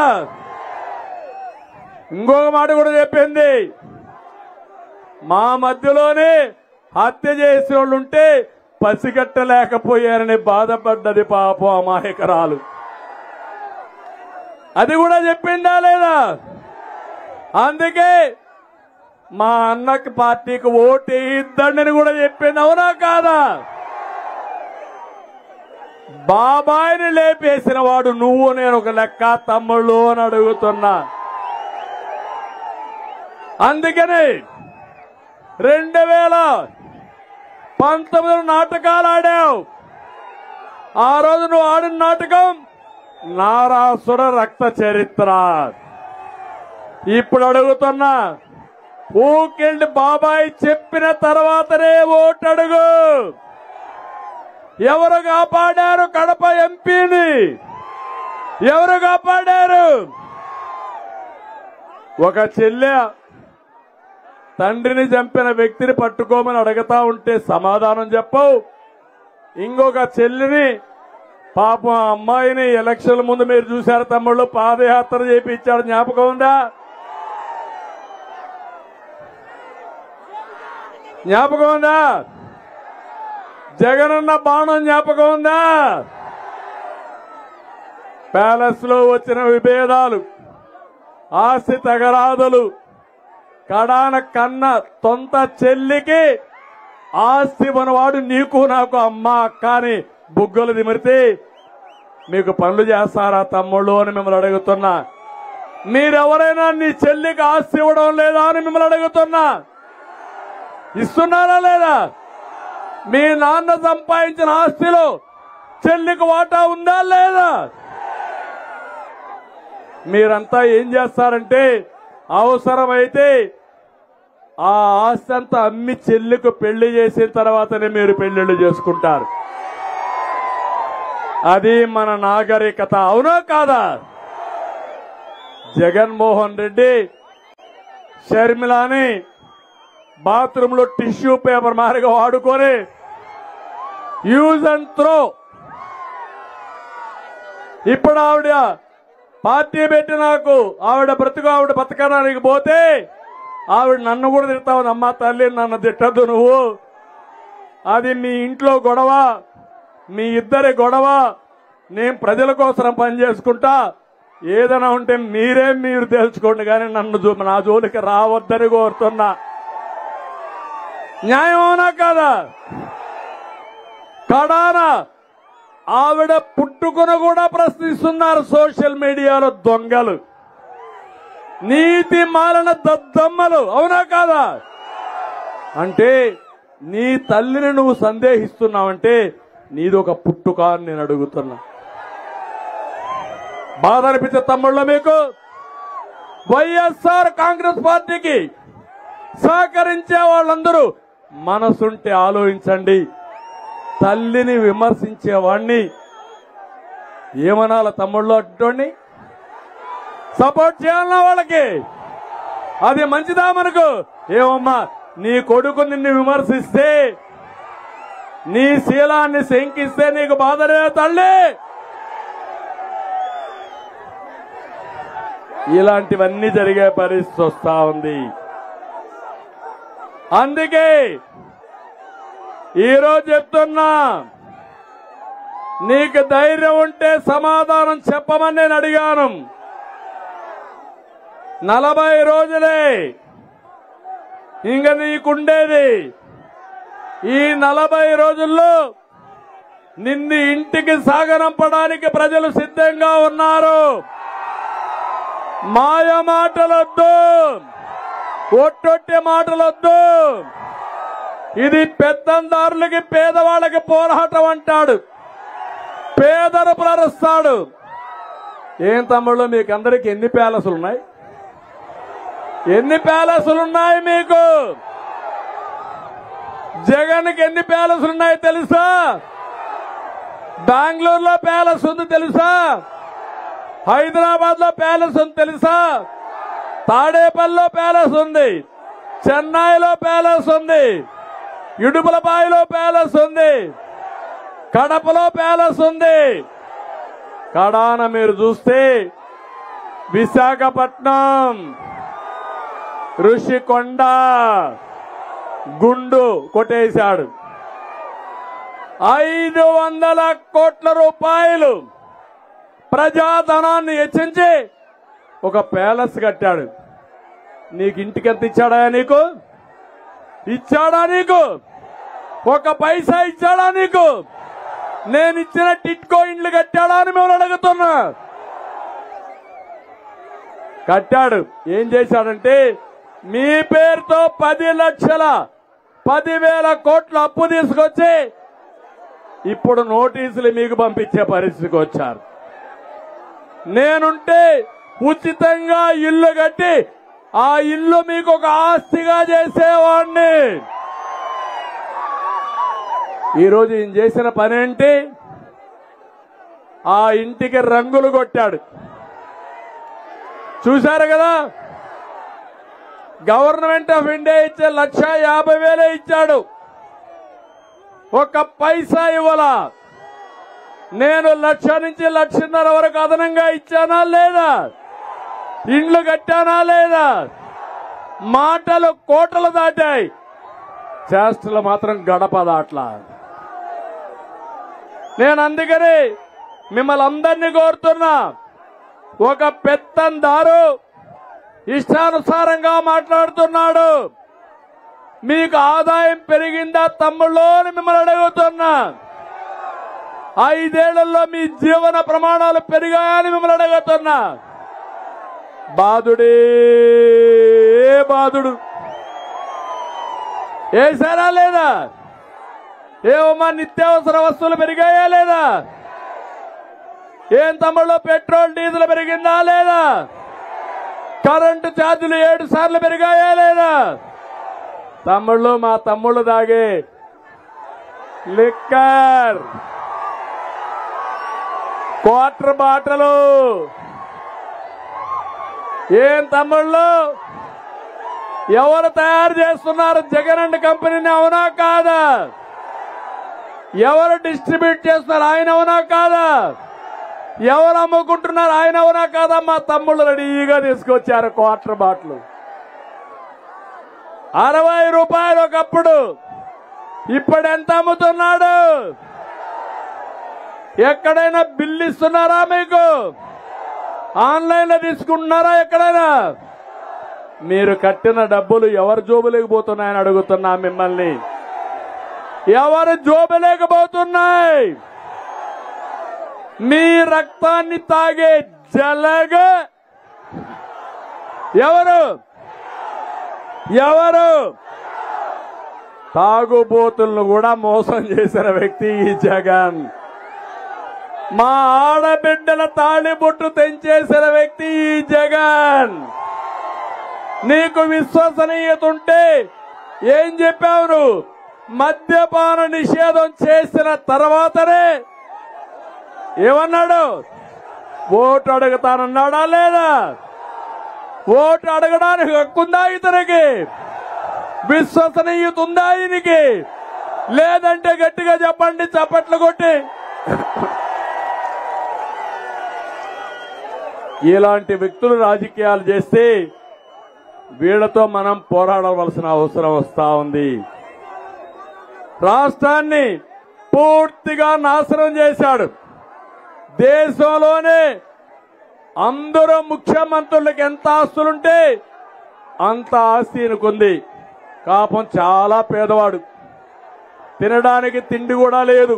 ఇంకొక మాట కూడా చెప్పింది, మా మధ్యలోనే హత్య చేసే వాళ్ళు ఉంటే పసిగట్టలేకపోయారని బాధపడ్డది పాపం అమాయకరాలు. అది కూడా చెప్పిందా లేదా? అందుకే మా అన్నకి పార్టీకి ఓటు వేయిద్దని కూడా చెప్పింది. అవునా కాదా? బాబాయిని లేపేసిన వాడు నువ్వు నేను ఒక లెక్క తమ్ముళ్ళు అని అడుగుతున్నా. అందుకని 2019 నాటకాలు ఆడావు. ఆ రోజు నువ్వు ఆడిన నాటకం నారాసుర రక్త చరిత్ర. ఇప్పుడు అడుగుతున్నా, ఊకిల్డ్ బాబాయ్ చెప్పిన తర్వాతనే ఓటు అడుగు. ఎవరు కాపాడారు కడప ఎంపీని? ఎవరు కాపాడారు? ఒక చెల్లె తండ్రిని చంపిన వ్యక్తిని పట్టుకోమని అడుగుతా ఉంటే సమాధానం చెప్పవు. ఇంకొక చెల్లిని, పాపం అమ్మాయిని ఎలక్షన్ల ముందు మీరు చూశారు తమ్ముళ్ళు, పాదయాత్ర చేయించాడు, జ్ఞాపకం ఉందా? జ్ఞాపకం ఉందా? జగనన్న బాణం జ్ఞాపకం ఉందా? ప్యాలెస్ లో వచ్చిన విభేదాలు, ఆస్తి తగరాదులు, కడాన కన్న సొంత చెల్లికి ఆస్తి మనవాడు నీకు నాకు అమ్మ అక్క అని బుగ్గలు దిమిరితే మీకు పనులు చేస్తారా తమ్ముళ్ళు అని మిమ్మల్ని అడుగుతున్నా. మీరెవరైనా నీ చెల్లికి ఆస్తి ఇవ్వడం లేదా అని మిమ్మల్ని అడుగుతున్నా. ఇస్తున్నారా లేదా? మీ నాన్న సంపాదించిన ఆస్తిలో చెల్లికి వాటా ఉందా లేదా? మీరంతా ఏం చేస్తారంటే అవసరమైతే ఆ ఆస్తి అంతా అమ్మి చెల్లికి పెళ్లి చేసిన తర్వాతనే మీరు పెళ్లిళ్ళు చేసుకుంటారు. అది మన నాగరికత. అవునా కాదా? జగన్మోహన్ రెడ్డి షర్మిలాని బాత్రూంలో టిష్యూ పేపర్ మారిగా వాడుకొని యూజ్ అండ్ త్రో. ఇప్పుడు ఆవిడ పార్టీ పెట్టి నాకు ఆవిడ బతకడానికి పోతే ఆవిడ నన్ను కూడా తిడతావు. అమ్మా తల్లి, నన్ను తిట్టద్దు నువ్వు, అది మీ ఇంట్లో గొడవ, మీ ఇద్దరి గొడవ, నేను ప్రజల కోసం పనిచేసుకుంటా, ఏదైనా ఉంటే మీరు తెలుసుకోండి, కానీ నా జోలికి రావద్దని కోరుతున్నా. న్యాయమవునా కాదా? కడాన ఆవిడ పుట్టుకుని కూడా ప్రశ్నిస్తున్నారు సోషల్ మీడియాలో దొంగలు, నీతి మాలిన దద్దమ్మలు. అవునా కాదా? అంటే నీ తల్లిని నువ్వు సందేహిస్తున్నావంటే నీది ఒక పుట్టుక అని నేను అడుగుతున్నా. బాధ అనిపించే తమ్ముళ్ళ మీకు? వైఎస్ఆర్ కాంగ్రెస్ పార్టీకి సహకరించే వాళ్ళందరూ మనసుంటే ఆలోచించండి. తల్లిని విమర్శించేవాడిని ఏమనాల తమ్ముళ్ళు? అటువంటి సపోర్ట్ చేయాలన్నా వాళ్ళకి? అది మంచిదా మనకు? ఏమమ్మా, నీ కొడుకు నిన్ను విమర్శిస్తే, నీ శీలాన్ని శంకిస్తే నీకు బాధలే తల్లి? ఇలాంటివన్నీ జరిగే పరిస్థితి వస్తా ఉంది. అందుకే ఈరోజు చెప్తున్నా, నీకు ధైర్యం ఉంటే సమాధానం చెప్పమని నేను అడిగాను. 40 రోజులే ఇంక నీకుండేది. ఈ 40 రోజుల్లో నిన్ను ఇంటికి సాగనంపడానికి ప్రజలు సిద్ధంగా ఉన్నారు. మాయ మాటలొద్దు, ఒట్టొట్టి మాటలొద్దు. ఇది పెత్తందారులకి పేదవాళ్ళకి పోరాటం అంటాడు, పేదరు ప్రరుస్తాడు. ఏం తమ్ముళ్ళు, మీకు అందరికి ఎన్ని ప్యాలెస్లు ఉన్నాయి? ఎన్ని ప్యాలెస్లు ఉన్నాయి మీకు? జగన్కి ఎన్ని ప్యాలెస్లు ఉన్నాయి తెలుసా? బెంగళూరులో ప్యాలెస్ ఉంది తెలుసా? హైదరాబాద్ లో ప్యాలెస్ ఉంది తెలుసా? తాడేపల్లిలో ప్యాలెస్ ఉంది, చెన్నైలో ప్యాలెస్ ఉంది, ఇడుపులపాయలో ప్యాలెస్ ఉంది, కడపలో ప్యాలెస్ ఉంది. కడాన మీరు చూస్తే విశాఖపట్నం, ఋషికొండ గుండు కొట్టేశాడు. 500 కోట్ల రూపాయలు ప్రజాధనాన్ని హెచ్చించి ఒక ప్యాలెస్ కట్టాడు. నీకు ఇంటికి ఎంత ఇచ్చాడా? నీకు ఇచ్చాడా? నీకు ఒక పైసా ఇచ్చాడా? నీకు నేను ఇచ్చిన టిట్కో ఇండ్లు కట్టాడా అని మేము అడుగుతున్నా. కట్టాడు. ఏం చేశాడంటే మీ పేరుతో 10,00,10,000 కోట్ల అప్పు తీసుకొచ్చి ఇప్పుడు నోటీసులు మీకు పంపించే పరిస్థితికి వచ్చారు. నేనుంటే ఉచితంగా ఇల్లు కట్టి ఆ ఇల్లు మీకు ఒక ఆస్తిగా చేసేవాడిని. ఈరోజు ఈయన చేసిన పనేంటి? ఆ ఇంటికి రంగులు కొట్టాడు. చూశారు కదా? గవర్నమెంట్ ఆఫ్ ఇండియా ఇచ్చే 1,50,000 ఇచ్చాడు, ఒక్క పైసా ఇవ్వాలా. నేను 1,00,000 నుంచి 1,50,000 వరకు అదనంగా ఇచ్చానా లేదా? ఇండ్లు కట్టానా లేదా? మాటలు కోటలు దాటాయి, చేష్టలు మాత్రం గడప దాట్లా. నేను అందుకని మిమ్మల్ని అందరినీ కోరుతున్నా, ఒక పెత్తందారు ఇష్టానుసారంగా మాట్లాడుతున్నాడు. మీకు ఆదాయం పెరిగిందా తమ్ముళ్ళు అని మిమ్మల్ని అడుగుతున్నా. 5 ఏళ్లలో మీ జీవన ప్రమాణాలు పెరిగాయని మిమ్మల్ని అడుగుతున్నా. బాధుడే బాధుడు వేసారా లేదా? ఏమమ్మా నిత్యావసర వస్తువులు పెరిగాయా లేదా? ఏం తమ్ముళ్ళు పెట్రోల్ డీజిల్ పెరిగిందా లేదా? కరెంటు ఛార్జీలు 7 సార్లు పెరిగాయా లేదా? తమ్ముళ్ళు మా తమ్ముళ్ళు దాగే లిక్కర్ క్వార్టర్ బాటలు ఏం తమ్ముళ్ళు ఎవరు తయారు చేస్తున్నారు జగన్ అండ్ కంపెనీని? అవునా కాదా? ఎవరు డిస్ట్రిబ్యూట్ చేస్తున్నారు? ఆయన అవునా కాదా? ఎవరు అమ్ముకుంటున్నారు? ఆయన అవునా కాదా? మా తమ్ముళ్ళు రెడీగా తీసుకొచ్చారు క్వార్టర్ బాటిల్ 60 రూపాయలు ఒకప్పుడు. ఇప్పుడు ఎంత అమ్ముతున్నాడు? ఎక్కడైనా బిల్లు ఇస్తున్నారా మీకు? ఆన్లైన్ లో తీసుకుంటున్నారా? ఎక్కడైనా మీరు కట్టిన డబ్బులు ఎవరు జోబులోకి పోతున్నాయని అడుగుతున్నా మిమ్మల్ని. ఎవరు జోబులేకపోతున్నాయి? మీ రక్తాన్ని తాగే జలగ ఎవరు? ఎవరు? తాగుబోతులను కూడా మోసం చేసిన వ్యక్తి ఈ జగన్. మా ఆడబిడ్డల తాళిబొట్టు తెంచేసిన వ్యక్తి ఈ జగన్. నీకు విశ్వసనీయత ఉంటే ఏం చెప్పావు? మద్యపాన నిషేధం చేసిన తర్వాతనే ఏమన్నాడు? ఓటు అడుగుతానన్నాడా లేదా? ఓటు అడగడానికి హక్కుందా ఇతనికి? విశ్వసనీయత ఉందా ఈయనకి? లేదంటే గట్టిగా చెప్పండి, చప్పట్లు కొట్టి. ఇలాంటి వ్యక్తులు రాజకీయాలు చేస్తే వీళ్లతో మనం పోరాడవలసిన అవసరం వస్తా ఉంది. రాష్ట్రాన్ని పూర్తిగా నాశనం చేశాడు. దేశంలోనే అందరూ ముఖ్యమంత్రులకు ఎంత ఆస్తులుంటే అంత ఆస్తి ఈయనకుంది. పాపం చాలా పేదవాడు. తినడానికి తిండి కూడా లేదు,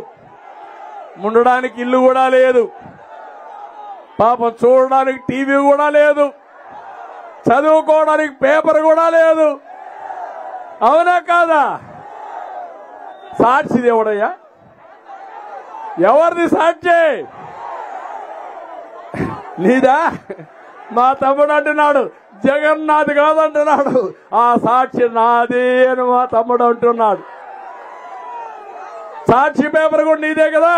ఉండడానికి ఇల్లు కూడా లేదు, పాపం చూడడానికి టీవీ కూడా లేదు, చదువుకోవడానికి పేపర్ కూడా లేదు. అవునా కాదా? సాక్షి దేవుడయ్యా? ఎవరిది సాక్షి? నీదా? మా తమ్ముడు అంటున్నాడు జగన్నాథ్ కాదంటున్నాడు. ఆ సాక్షి నాది అని మా తమ్ముడు అంటున్నాడు. సాక్షి పేపర్ కూడా నీదే కదా?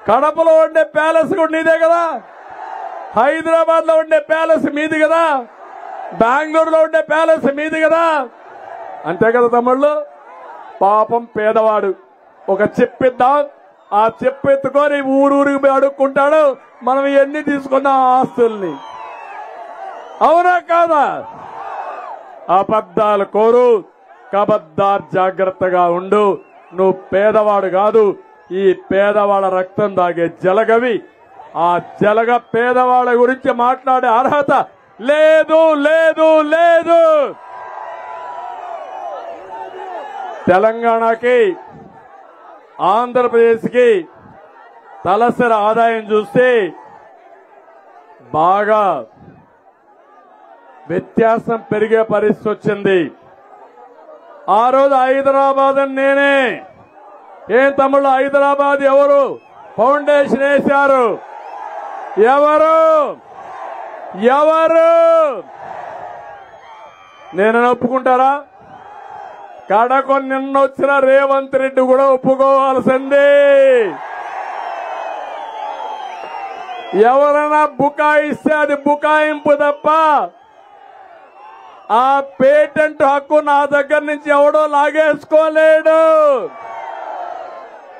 కడపలో ఉండే ప్యాలెస్ కూడా నీదే కదా? హైదరాబాద్ లో ఉండే ప్యాలెస్ మీది కదా? బెంగళూరులో ఉండే ప్యాలెస్ మీది కదా? అంతే కదా తమ్ముళ్ళు? పాపం పేదవాడు. ఒక చెప్పిద్దాం, ఆ చెప్పెత్తుకొని ఊరూరికి అడుక్కుంటాడు. మనం ఎన్ని తీసుకున్నాం ఆస్తుల్ని. అవునా కాదా? అబద్ధాలు కోరు, కబద్దార్, జాగ్రత్తగా ఉండు. నువ్వు పేదవాడు కాదు, ఈ పేదవాళ్ళ రక్తం తాగే జలగవి. ఆ జలగ పేదవాళ్ళ గురించి మాట్లాడే అర్హత లేదు, లేదు, లేదు. తెలంగాణకి, ఆంధ్రప్రదేశ్కి తలసరి ఆదాయం చూస్తే బాగా వ్యత్యాసం పెరిగే పరిస్థితి వచ్చింది. ఆ రోజు హైదరాబాద్ అని నేనే. ఏం తమ్ముళ్ళు, హైదరాబాద్ ఎవరు ఫౌండేషన్ వేశారు? ఎవరు? ఎవరు? నేను ఒప్పుకుంటారా? కడకు నిన్నొచ్చిన రేవంత్ రెడ్డి కూడా ఒప్పుకోవాల్సిందే. ఎవరైనా బుకాయిస్తే అది బుకాయింపు తప్ప ఆ పేటెంట్ హక్కు నా దగ్గర నుంచి ఎవడో లాగేసుకోలేడు.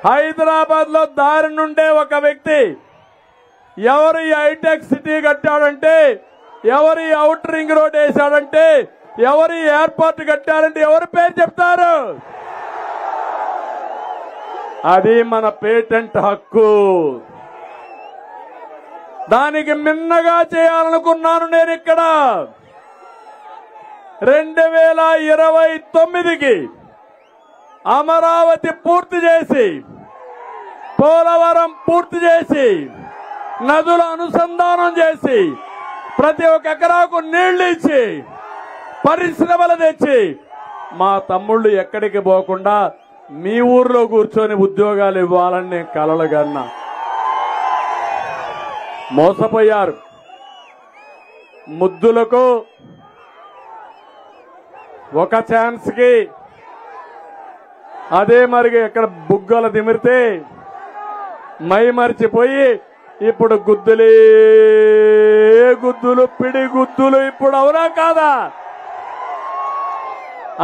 హైదరాబాద్ లో దారి నుండే ఒక వ్యక్తి ఎవరు ఈ హైటెక్ సిటీ కట్టాడంటే, ఎవరు ఈ అవుటర్ రింగ్ రోడ్ వేశాడంటే, ఎవరు ఈ ఎయిర్పోర్ట్ కట్టారంటే ఎవరి పేరు చెప్తారు? అది మన పేటెంట్ హక్కు. దానికి మిన్నగా చేయాలనుకున్నాను నేను. ఇక్కడ 2029కి అమరావతి పూర్తి చేసి, పోలవరం పూర్తి చేసి, నదుల అనుసంధానం చేసి, ప్రతి ఒక్క ఎకరాకు నీళ్లు ఇచ్చి, పరిశ్రమలు తెచ్చి, మా తమ్ముళ్ళు ఎక్కడికి పోకుండా మీ ఊర్లో కూర్చొని ఉద్యోగాలు ఇవ్వాలని నేను కలలుగన్నా. మోసపోయారు. ముద్దులకు ఒక ఛాన్స్ కి అదే మరిగి ఎక్కడ బుగ్గలు దిమిరితే మై మరిచిపోయి ఇప్పుడు గుద్దులే గుద్దులు, పిడి గుద్దులు. ఇప్పుడు అవునా కాదా?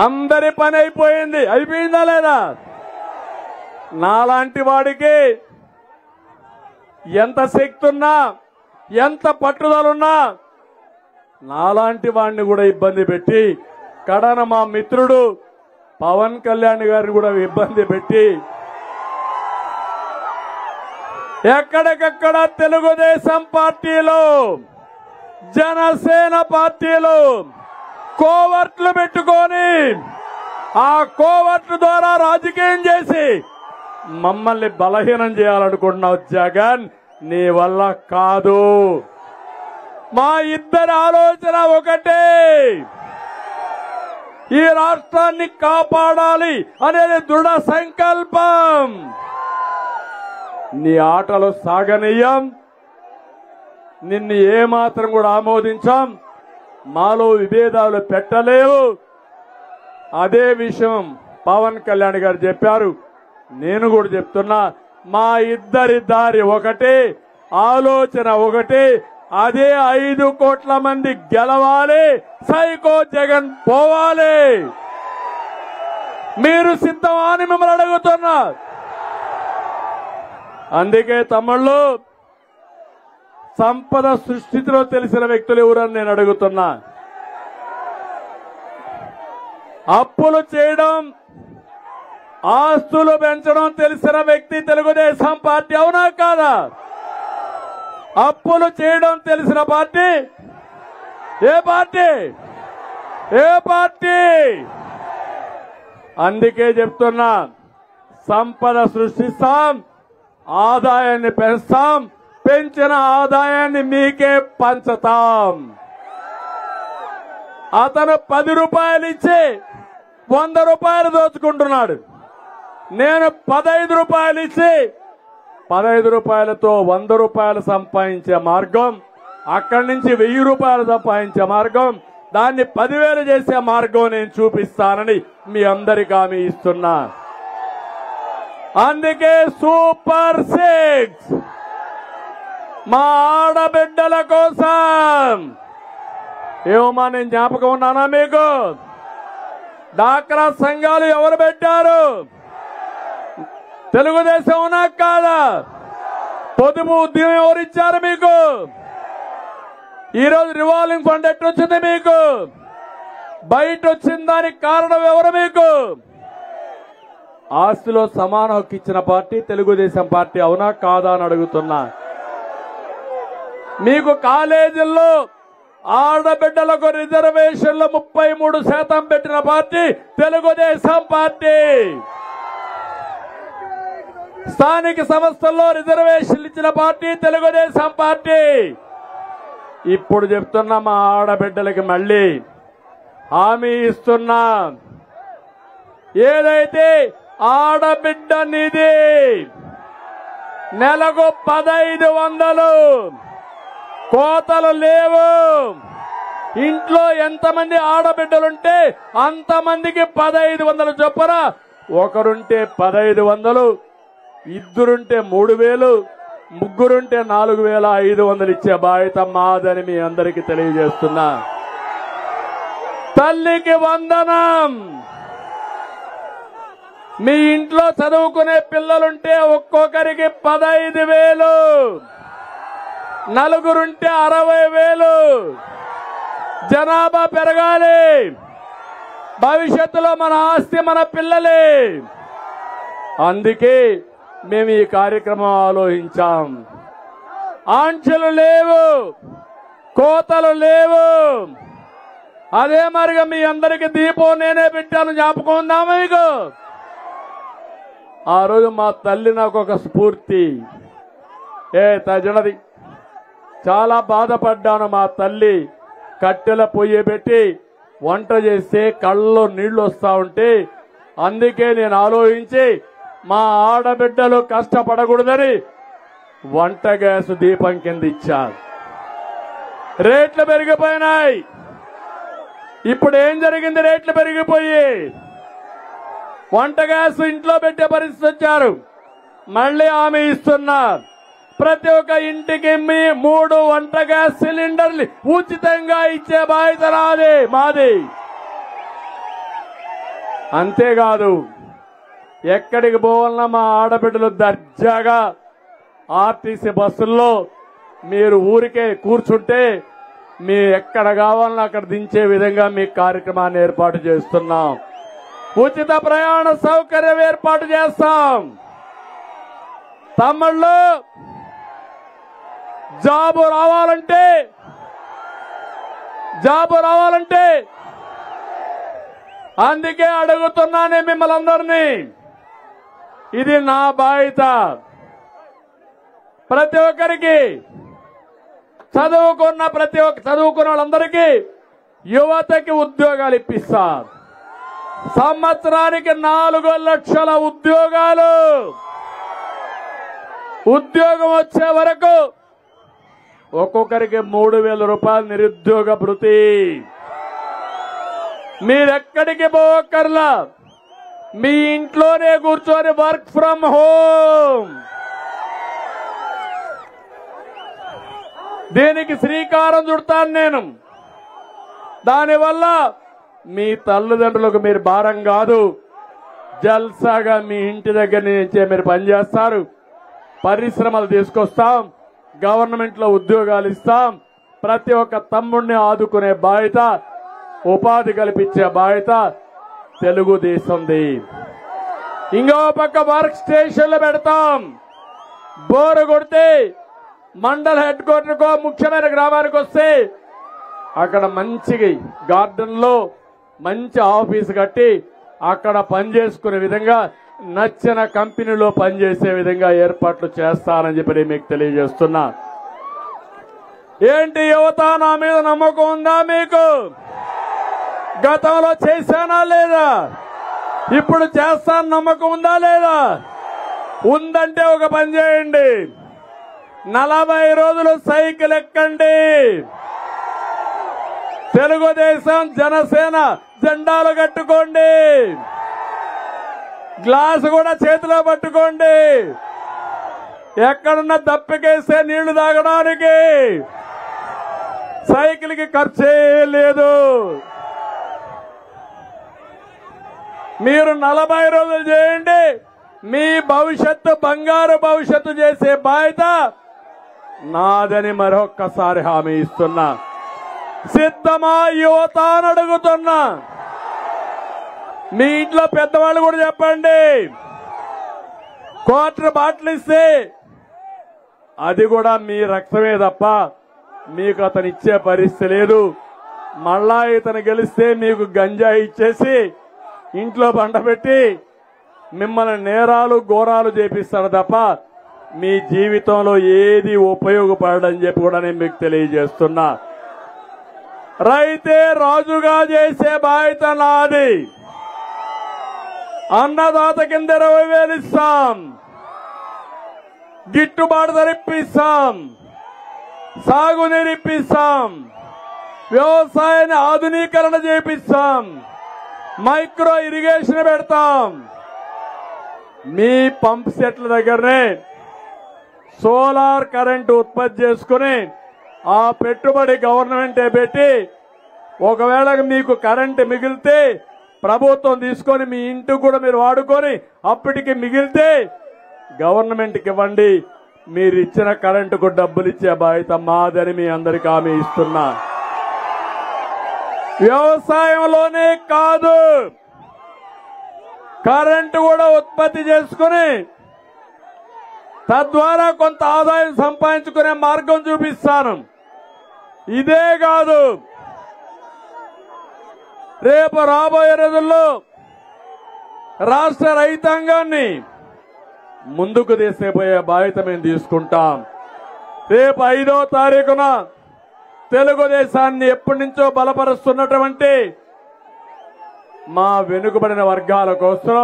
అందరి పని అయిపోయింది. అయిపోయిందా లేదా? నాలాంటి వాడికి ఎంత శక్తి ఉన్నా, ఎంత పట్టుదలున్నా, నాలాంటి వాడిని కూడా ఇబ్బంది పెట్టి, కడన మా మిత్రుడు పవన్ కళ్యాణ్ గారిని కూడా ఇబ్బంది పెట్టి, ఎక్కడికక్కడ తెలుగుదేశం పార్టీలో, జనసేన పార్టీలో కోవర్ట్లు పెట్టుకొని, ఆ కోవర్ట్ల ద్వారా రాజకీయం చేసి మమ్మల్ని బలహీనం చేయాలనుకుంటున్నావు జగన్. నీ వల్ల కాదు. మా ఇద్దరి ఆలోచన ఒకటే, ఈ రాష్ట్రాన్ని కాపాడాలి అనేది దృఢ సంకల్పం. నీ ఆటలు సాగనీయం, నిన్ను ఏమాత్రం కూడా ఆమోదించాం. మాలో విభేదాలు పెట్టలేవు. అదే విషయం పవన్ కళ్యాణ్ గారు చెప్పారు, నేను కూడా చెప్తున్నా. మా ఇద్దరి దారి ఒకటే, ఆలోచన ఒకటే. అదే 5 కోట్ల మంది గెలవాలి, సైకో జగన్ పోవాలి. మీరు సిద్ధమా అని మిమ్మల్ని అడుగుతున్నా. అందుకే తమ్ముళ్ళు, సంపద సృష్టిలో తెలిసిన వ్యక్తులు ఎవరని నేను అడుగుతున్నా. అప్పులు చేయడం, ఆస్తులు పెంచడం తెలిసిన వ్యక్తి తెలుగుదేశం పార్టీ, అవునా కాదా? అప్పులు చేయడం తెలిసిన పార్టీ ఏ పార్టీ? ఏ పార్టీ? అందుకే చెప్తున్నా, సంపద సృష్టిస్తాం, ఆదాయాన్ని పెంచుతాం, పెంచిన ఆదాయాన్ని మీకే పంచుతాం. అతను 10 రూపాయలు ఇచ్చి 100 రూపాయలు దోచుకుంటున్నాడు. నేను 15 రూపాయలు ఇచ్చి 15 రూపాయలతో 100 రూపాయలు సంపాదించే మార్గం, అక్కడి నుంచి 1000 రూపాయలు సంపాదించే మార్గం, దాన్ని 10,000 చేసే మార్గం నేను చూపిస్తానని మీ అందరికీ హామీ ఇస్తున్నా. అందుకే సూపర్ 6 మా ఆడబిడ్డల కోసం. ఏమమ్మా, నేను జ్ఞాపకం ఉన్నానా మీకు? డాక్రా సంఘాలు ఎవరు పెట్టారు? తెలుగుదేశం, అవునా కాదా? పొదుపు ఉద్యమం ఎవరిచ్చారు మీకు? ఈరోజు రివాల్వింగ్ ఫండ్ ఎట్టొచ్చింది మీకు? బయట వచ్చిన దానికి కారణం ఎవరు మీకు? ఆస్తిలో సమాన హక్కు ఇచ్చిన పార్టీ తెలుగుదేశం పార్టీ, అవునా కాదా అని అడుగుతున్నా. మీకు కాలేజీల్లో ఆడబిడ్డలకు రిజర్వేషన్లు 33% పెట్టిన పార్టీ తెలుగుదేశం పార్టీ. స్థానిక సంస్థల్లో రిజర్వేషన్లు ఇచ్చిన పార్టీ తెలుగుదేశం పార్టీ. ఇప్పుడు చెప్తున్నా, మా ఆడబిడ్డలకి మళ్ళీ హామీ ఇస్తున్నా, ఏదైతే ఆడబిడ్డ నిధి నెలకు 1500, కోతలు లేవు. ఇంట్లో ఎంతమంది ఆడబిడ్డలుంటే అంతమందికి 1500 చొప్పున. ఒకరుంటే 1500, ఇద్దరుంటే 3000, ముగ్గురుంటే 4500 ఇచ్చే బాధ్యత మాదని మీ అందరికీ తెలియజేస్తున్నా. తల్లికి వందనం. మీ ఇంట్లో చదువుకునే పిల్లలుంటే ఒక్కొక్కరికి 15,000, నలుగురుంటే 60,000. జనాభా పెరగాలి, భవిష్యత్తులో మన ఆస్తి మన పిల్లలే. అందుకే మేము ఈ కార్యక్రమం ఆలోచించాం. ఆంక్షలు లేవు, కోతలు లేవు. అదే మరిగా మీ అందరికీ దీపం నేనే పెట్టాను, జ్ఞాపకం ఉందా మీకు? ఆ రోజు మా తల్లి నాకు ఒక స్ఫూర్తి. తజనది చాలా బాధపడ్డాను. మా తల్లి కట్టెల పొయ్యి పెట్టి వంట చేస్తే కళ్ళలో నీళ్లు వస్తా ఉంటే, అందుకే నేను ఆలోచించి మా ఆడబిడ్డలు కష్టపడకూడదని వంట గ్యాస్ దీపం కింద ఇచ్చాను. రేట్లు పెరిగిపోయినాయి. ఇప్పుడు ఏం జరిగింది? రేట్లు పెరిగిపోయి వంట గ్యాస్ ఇంట్లో పెట్టే పరిస్థితి వచ్చారు. మళ్ళీ హామీ ఇస్తున్నా, ప్రతి ఒక్క ఇంటికి 3 వంట గ్యాస్ సిలిండర్లు ఉచితంగా ఇచ్చే బాధ్యత మాది. అంతేకాదు ఎక్కడికి పోవాలన్నా మా ఆడబిడ్డలు దర్జాగా ఆర్టీసీ బస్సుల్లో మీరు ఊరికే కూర్చుంటే మీ ఎక్కడ కావాలన్నా అక్కడ దించే విధంగా మీ కార్యక్రమాన్ని ఏర్పాటు చేస్తున్నాం. ఉచిత ప్రయాణ సౌకర్యం ఏర్పాటు చేస్తాం. తమ్ముళ్ళు జాబు రావాలంటే అందుకే అడుగుతున్నానే మిమ్మల్ని అందరినీ. ఇది నా బాధ్యత. ప్రతి ఒక్కరికి చదువుకున్న వాళ్ళందరికీ యువతకి ఉద్యోగాలు ఇప్పిస్తా. సంవత్సరానికి 4 లక్షల ఉద్యోగాలు. ఉద్యోగం వచ్చే వరకు ఒక్కొక్కరికి 3,000 రూపాయలు నిరుద్యోగ భృతి. మీరెక్కడికి పోవక్కర్లా, మీ ఇంట్లోనే కూర్చొని వర్క్ ఫ్రమ్ హోమ్. దీనికి శ్రీకారం చుడతాను నేను. దానివల్ల మీ తల్లిదండ్రులకు మీరు భారం కాదు, జల్సాగా మీ ఇంటి దగ్గర నుంచే మీరు పనిచేస్తారు. పరిశ్రమలు తీసుకొస్తాం, గవర్నమెంట్ లో ఉద్యోగాలు ఇస్తాం. ప్రతి ఒక్క తమ్ముడిని ఆదుకునే బాధ్యత, ఉపాధి కల్పించే బాధ్యత తెలుగుదేశంది. ఇంకో పక్క వర్క్ స్టేషన్లు పెడతాం. బోరు కొడితే మండల హెడ్ క్వార్టర్కో ముఖ్యమైన గ్రామానికి వస్తే అక్కడ మంచి గార్డెన్ లో మంచి ఆఫీసు కట్టి అక్కడ పనిచేసుకునే విధంగా, నచ్చిన కంపెనీలో పనిచేసే విధంగా ఏర్పాట్లు చేస్తానని చెప్పి మీకు తెలియజేస్తున్నా. ఏంటి యువత, నా మీద నమ్మకం ఉందా మీకు? గతంలో చేశానా లేదా? ఇప్పుడు చేస్తాను నమ్మకం ఉందా లేదా? ఉందంటే ఒక పని చేయండి, 40 రోజులు సైకిల్ ఎక్కండి. తెలుగుదేశం జనసేన జెండాలు కట్టుకోండి, గ్లాసు కూడా చేతిలో పట్టుకోండి. ఎక్కడున్నా దప్పికేస్తే నీళ్లు తాగడానికి సైకిల్ కి ఖర్చే లేదు. మీరు 40 రోజులు చేయండి, మీ భవిష్యత్తు బంగారు భవిష్యత్తు చేసే బాధ్యత నాదని మరొక్కసారి హామీ ఇస్తున్నా. సిద్ధమా యువత అని అడుగుతున్నా. మీ ఇంట్లో పెద్దవాళ్ళు కూడా చెప్పండి, క్వార్టర్ బాటిల్ ఇస్తే అది కూడా మీ రక్తమే తప్ప మీకు అతను ఇచ్చే పరిస్థితి లేదు. మళ్ళా ఇతను గెలిస్తే మీకు గంజాయి ఇచ్చేసి ఇంట్లో బండ పెట్టి మిమ్మల్ని నేరాలు ఘోరాలు చేపిస్తాడు తప్ప మీ జీవితంలో ఏది ఉపయోగపడని చెప్పి కూడా నేను మీకు తెలియజేస్తున్నా. రైతే రాజుగా చేసే బాధ్యత నాది. అన్నదాత కింద 20,000 ఇస్తాం, గిట్టుబాటు ధర ఇప్పిస్తాం, సాగునీరు ఇప్పిస్తాం, వ్యవసాయాన్ని ఆధునీకరణ చేపిస్తాం, మైక్రో ఇరిగేషన్ పెడతాం. మీ పంప్ సెట్ల దగ్గరనే సోలార్ కరెంటు ఉత్పత్తి చేసుకుని ఆ పెట్టుబడి గవర్నమెంటే పెట్టి, ఒకవేళ మీకు కరెంటు మిగిలితే ప్రభుత్వం తీసుకొని మీ ఇంటికి కూడా మీరు వాడుకొని అప్పటికి మిగిలితే గవర్నమెంట్కి ఇవ్వండి. మీరు ఇచ్చిన కరెంటుకు డబ్బులు ఇచ్చే బాధ్యత మాదని మీ అందరికీ హామీ ఇస్తున్నా. వ్యవసాయంలోనే కాదు, కరెంటు కూడా ఉత్పత్తి చేసుకుని తద్వారా కొంత ఆదాయం సంపాదించుకునే మార్గం చూపిస్తాను. ఇదే కాదు, రేపు రాబోయే రోజుల్లో రాష్ట్ర రైతాంగాన్ని ముందుకు తీసుకుపోయే బాధ్యత మేము తీసుకుంటాం. రేపు 5వ తారీఖున తెలుగుదేశాన్ని ఎప్పటి నుంచో బలపరుస్తున్నటువంటి మా వెనుకబడిన వర్గాల కోసం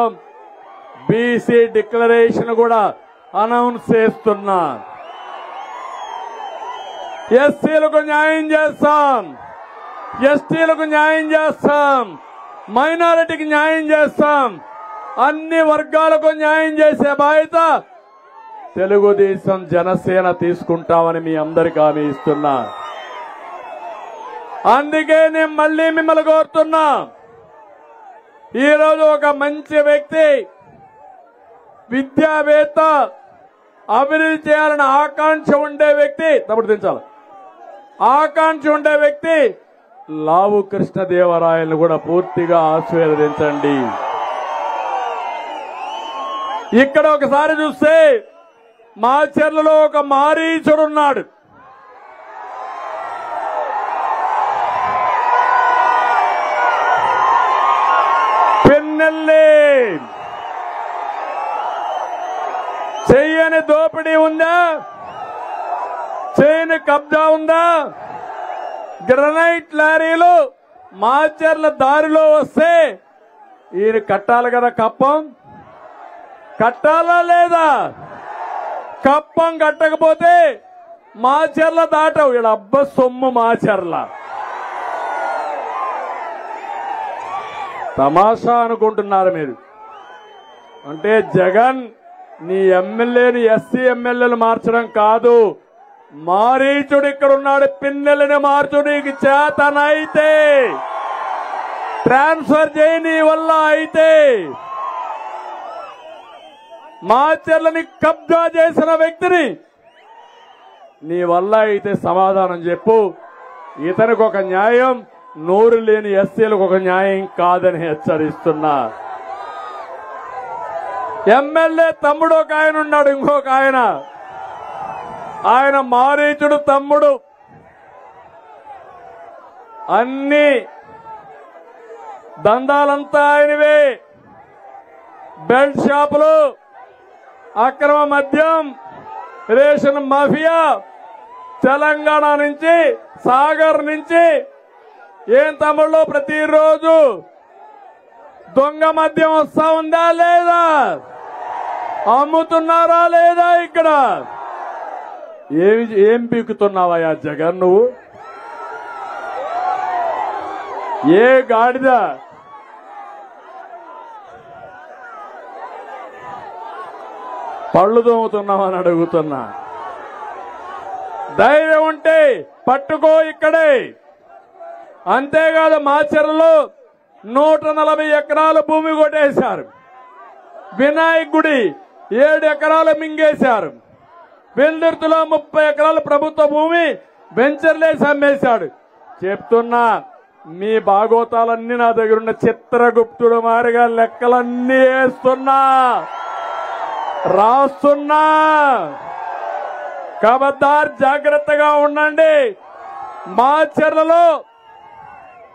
బీసీ డిక్లరేషన్ కూడా అనౌన్స్ చేస్తున్నా. ఎస్సీలకు న్యాయం చేస్తాం, ఎస్టీలకు న్యాయం చేస్తాం, మైనారిటీకి న్యాయం చేస్తాం, అన్ని వర్గాలకు న్యాయం చేసే బాధ్యత తెలుగుదేశం జనసేన తీసుకుంటామని మీ అందరికీ హామీ ఇస్తున్నా. అందుకే నేను మళ్ళీ మిమ్మల్ని కోరుతున్నా, ఈ రోజు ఒక మంచి వ్యక్తి, విద్యావేత్త, అభివృద్ధి చేయాలని ఆకాంక్ష ఉండే వ్యక్తి, తప్పుడు దించాలి, ఆకాంక్ష ఉండే వ్యక్తి లావు కృష్ణదేవరాయలను కూడా పూర్తిగా ఆశీర్వదించండి. ఇక్కడ ఒకసారి చూస్తే మాచర్లలో ఒక మారీచుడున్నాడు. పిన్నెల్లి చెయ్యని దోపిడీ ఉందా? చేయని కబ్జా ఉందా? గ్రనైట్ లారీలు మాచర్ల దారిలో వస్తే ఈయన కట్టాలి కదా, కప్పం కట్టాలా లేదా? కప్పం కట్టకపోతే మాచర్ల దాటవు. వీళ్ళ అబ్బ సొమ్ము మాచర్ల. తమాషా అనుకుంటున్నారు మీరు. అంటే జగన్ నీ ఎమ్మెల్యేని ఎస్సీ ఎమ్మెల్యేలు మార్చడం కాదు, మారీచుడు ఇక్కడ ఉన్నాడు. పిన్నెలని మార్చు, నీకు చేతనైతే ట్రాన్స్ఫర్ చేయి, నీ వల్ల అయితే. మాచర్లని కబ్జా చేసిన వ్యక్తిని నీ వల్ల అయితే సమాధానం చెప్పు. ఇతనికి ఒక న్యాయం, నోరు లేని ఎస్సీలకు ఒక న్యాయం కాదని హెచ్చరిస్తున్నా. ఎమ్మెల్యే తమ్ముడు ఒక ఆయన ఉన్నాడు, ఇంకొక ఆయన మారీచుడు తమ్ముడు. అన్ని దందాలంతా ఆయనవే. బెల్ట్ షాపులు, అక్రమ మద్యం, రేషన్ మాఫియా, తెలంగాణ నుంచి, సాగర్ నుంచి. ఏం తమ్ముళ్ళు, ప్రతిరోజు దొంగ మద్యం వస్తా ఉందా లేదా? అమ్ముతున్నారా లేదా? ఇక్కడ ఏం పీకుతున్నావయ్యా జగన్ నువ్వు? ఏ గాడిద పళ్ళు దొంగతున్నావని అడుగుతున్నా. ధైర్యం ఉంటే పట్టుకో ఇక్కడే. అంతేకాదు, మాచర్లలో 140 ఎకరాల భూమి కొట్టేశారు. వినాయక్ గుడి 7 ఎకరాలు మింగేశారు. వెల్దుర్తిలో 30 ఎకరాల ప్రభుత్వ భూమి వెంచర్లేసి అమ్మేశాడు. చెప్తున్నా, మీ భాగోతాలన్నీ నా దగ్గర ఉన్న చిత్రగుప్తుడు మారిగా లెక్కలన్నీ వేస్తున్నా, రాస్తున్నా. ఖబర్దార్, జాగ్రత్తగా ఉండండి. మాచర్లలో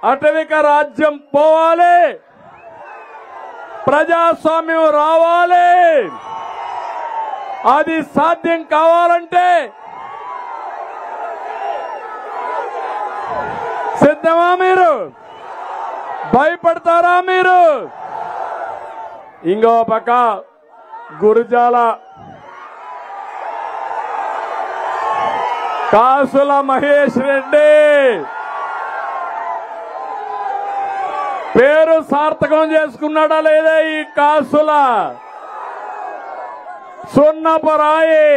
అటవిక రాజ్యం పోవాలి, ప్రజాస్వామ్యం రావాలి. అది సాధ్యం కావాలంటే సిద్ధమా మీరు? భయపడతారా మీరు? ఇంకో పక్క గురజాల కాసుల మహేష్ రెడ్డి పేరు సార్థకం చేసుకున్నాడా లేదా? ఈ కాసుల సున్నపురాయి,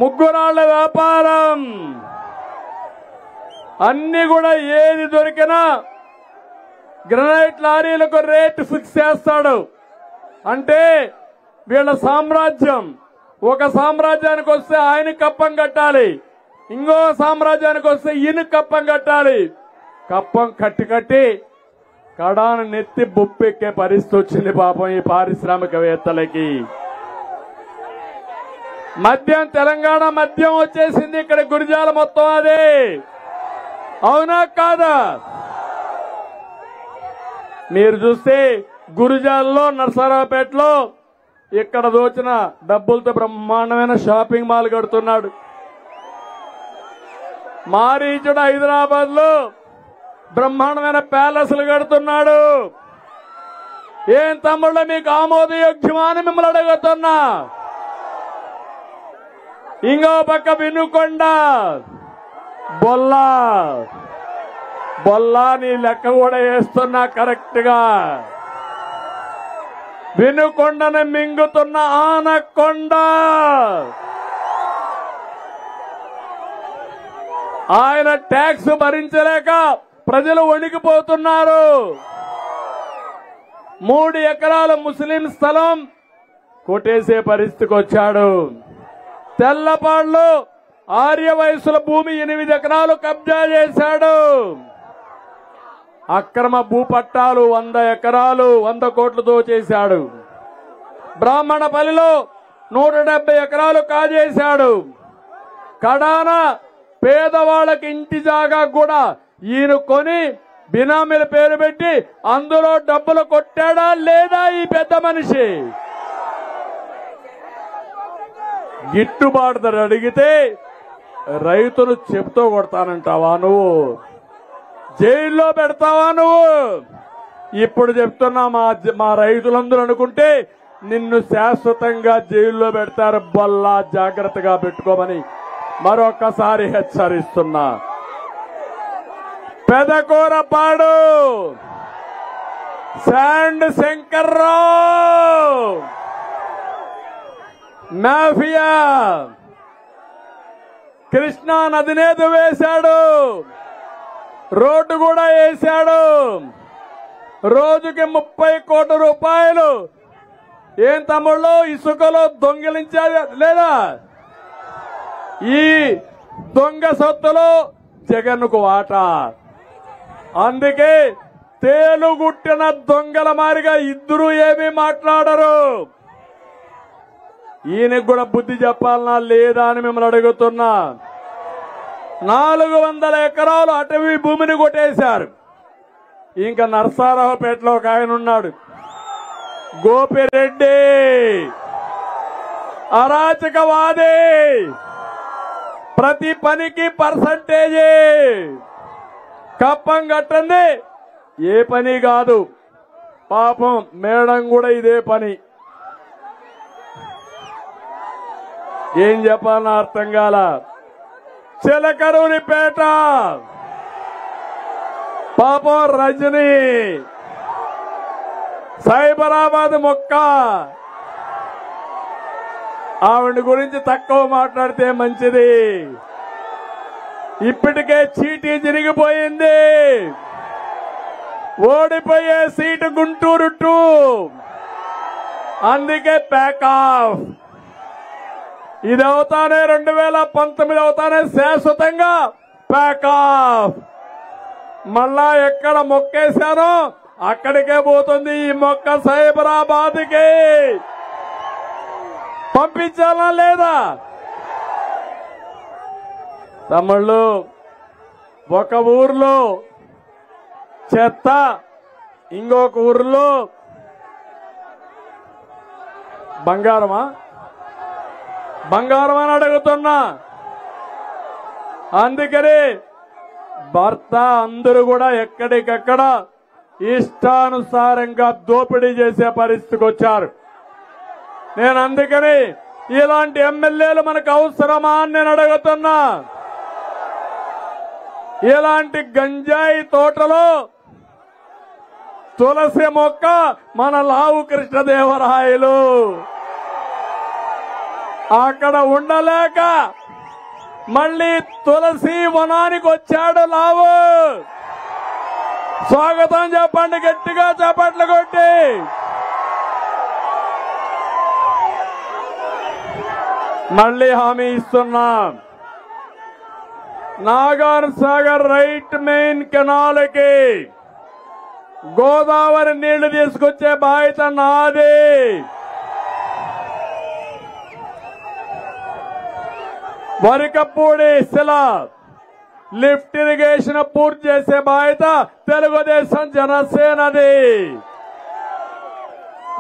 ముగ్గురాళ్ల వ్యాపారం, అన్ని కూడా ఏది దొరికినా గ్రనైట్ లారీలకు రేటు ఫిక్స్ చేస్తాడు. అంటే వీళ్ళ సామ్రాజ్యం. ఒక సామ్రాజ్యానికి వస్తే ఆయన కప్పం కట్టాలి, ఇంకో సామ్రాజ్యానికి వస్తే ఈయన కప్పం కట్టాలి. కప్పం కట్టి కడాను నెత్తి బొప్పెక్కే పరిస్థితి వచ్చింది పాపం ఈ పారిశ్రామికవేత్తలకి. మద్యం, తెలంగాణ మద్యం వచ్చేసింది ఇక్కడ గురజాల మొత్తం. అదే అవునా కాదా? మీరు చూస్తే గురజాలలో, నర్సరావుపేటలో ఇక్కడ దోచిన డబ్బులతో బ్రహ్మాండమైన షాపింగ్ మాల్ కడుతున్నాడు. మారీచుడు హైదరాబాద్ లో బ్రహ్మాండమైన ప్యాలెస్లు కడుతున్నాడు. ఏం తమ్ముళ్ళు, మీకు ఆమోదయోగ్యమా అని మిమ్మల్ని అడుగుతున్నా. ఇంకో పక్క వినుకొండ, బొల్లా నీ లెక్క కూడా వేస్తున్నా కరెక్ట్ గా. వినుకొండను మింగుతున్న ఆనకొండ. ఆయన ట్యాక్స్ భరించలేక ప్రజలు వణికిపోతున్నారు. 3 ఎకరాల ముస్లిం స్థలం కొట్టేసే పరిస్థితికి వచ్చాడు. తెల్లపాడులో ఆర్య వయసుల భూమి 8 ఎకరాలు కబ్జా చేశాడు. అక్రమ భూపట్టాలు 100 ఎకరాలు 100 కోట్లతో చేశాడు. బ్రాహ్మణపల్లిలో 170 ఎకరాలు కాజేశాడు. కడాన పేదవాళ్ళకి ఇంటి జాగా కూడా ఈయన కొని బినామీల పేరు పెట్టి అందులో డబ్బులు కొట్టాడా లేదా ఈ పెద్ద మనిషి? గిట్టుబాటు ధర అడిగితే రైతులు చెప్తూ కొడతానంటావా నువ్వు? జైల్లో పెడతావా నువ్వు? ఇప్పుడు చెప్తున్నా మా రైతులందరూ అనుకుంటే నిన్ను శాశ్వతంగా జైల్లో పెడతారు. బొల్లా జాగ్రత్తగా పెట్టుకోమని మరొకసారి హెచ్చరిస్తున్నా. పెదకూరపాడు శాండ్ శంకర్రావు మాఫియా కృష్ణా నదినే వేశాడు. రోడ్డు కూడా వేశాడు. రోజుకి 30 కోట్ల రూపాయలు ఏం తమ్ముళ్ళు ఇసుకలో దొంగిలించారు లేదా? ఈ దొంగ సొత్తులో జగన్కు వాటా. అందుకే తేలుగుట్టిన దొంగల మారిగా ఇద్దరు ఏమీ మాట్లాడరు. ఈయనకు కూడా బుద్ధి చెప్పాలనా లేదా అని మిమ్మల్ని అడుగుతున్నా. 400 ఎకరాలు అటవీ భూమిని కొట్టేశారు. ఇంకా నరసారావుపేటలో ఒక ఆయన ఉన్నాడు, గోపిరెడ్డి, అరాచకవాది. ప్రతి పనికి పర్సంటేజీ కప్పం కట్టండి. ఏ పని కాదు. పాపం మేడం కూడా ఇదే పని. ఏం చెప్పాలన్నా అర్థం కాల. చిలకరూరిపేట పాపం రజని, సైబరాబాద్ మొక్క. ఆవిడ గురించి తక్కువ మాట్లాడితే మంచిది. ఇప్పటికే చీటీ జరిగిపోయింది. ఓడిపోయే సీటు గుంటూరు 2. అందుకే ప్యాక్ ఆఫ్. ఇది అవుతానే 2019 అవుతానే శాశ్వతంగా ప్యాక్ ఆఫ్. మళ్ళా ఎక్కడ మొక్కేశానో అక్కడికే పోతుంది ఈ మొక్క. సైబరాబాద్కి పంపించాలా లేదా? తమ్ముళ్ళు, ఒక ఊర్లో చెత్త, ఇంకొక ఊర్లో బంగారమా అని అడుగుతున్నా. అందుకని భర్త అందరూ కూడా ఎక్కడికక్కడ ఇష్టానుసారంగా దోపిడీ చేసే పరిస్థితికి వచ్చారు. నేను అందుకని ఇలాంటి ఎమ్మెల్యేలు మనకు అవసరమా అని నేను అడుగుతున్నా. ఇలాంటి గంజాయి తోటలో తులసి మొక్క మన లావు కృష్ణదేవరాయలు అక్కడ ఉండలేక మళ్ళీ తులసి వనానికి వచ్చాడు లావు. స్వాగతం చెప్పండి గట్టిగా చప్పట్లు కొట్టి. మళ్ళీ హామీ ఇస్తున్నాం. నాగార్ సాగర్ రైట్ మెయిన్ కెనాల్కి గోదావరి నీళ్లు తీసుకొచ్చే బాధ్యత నాది. వరికపూడి శిలా లిఫ్ట్ ఇరిగేషన్ పూర్తి చేసే బాధ్యత తెలుగుదేశం జనసేనది.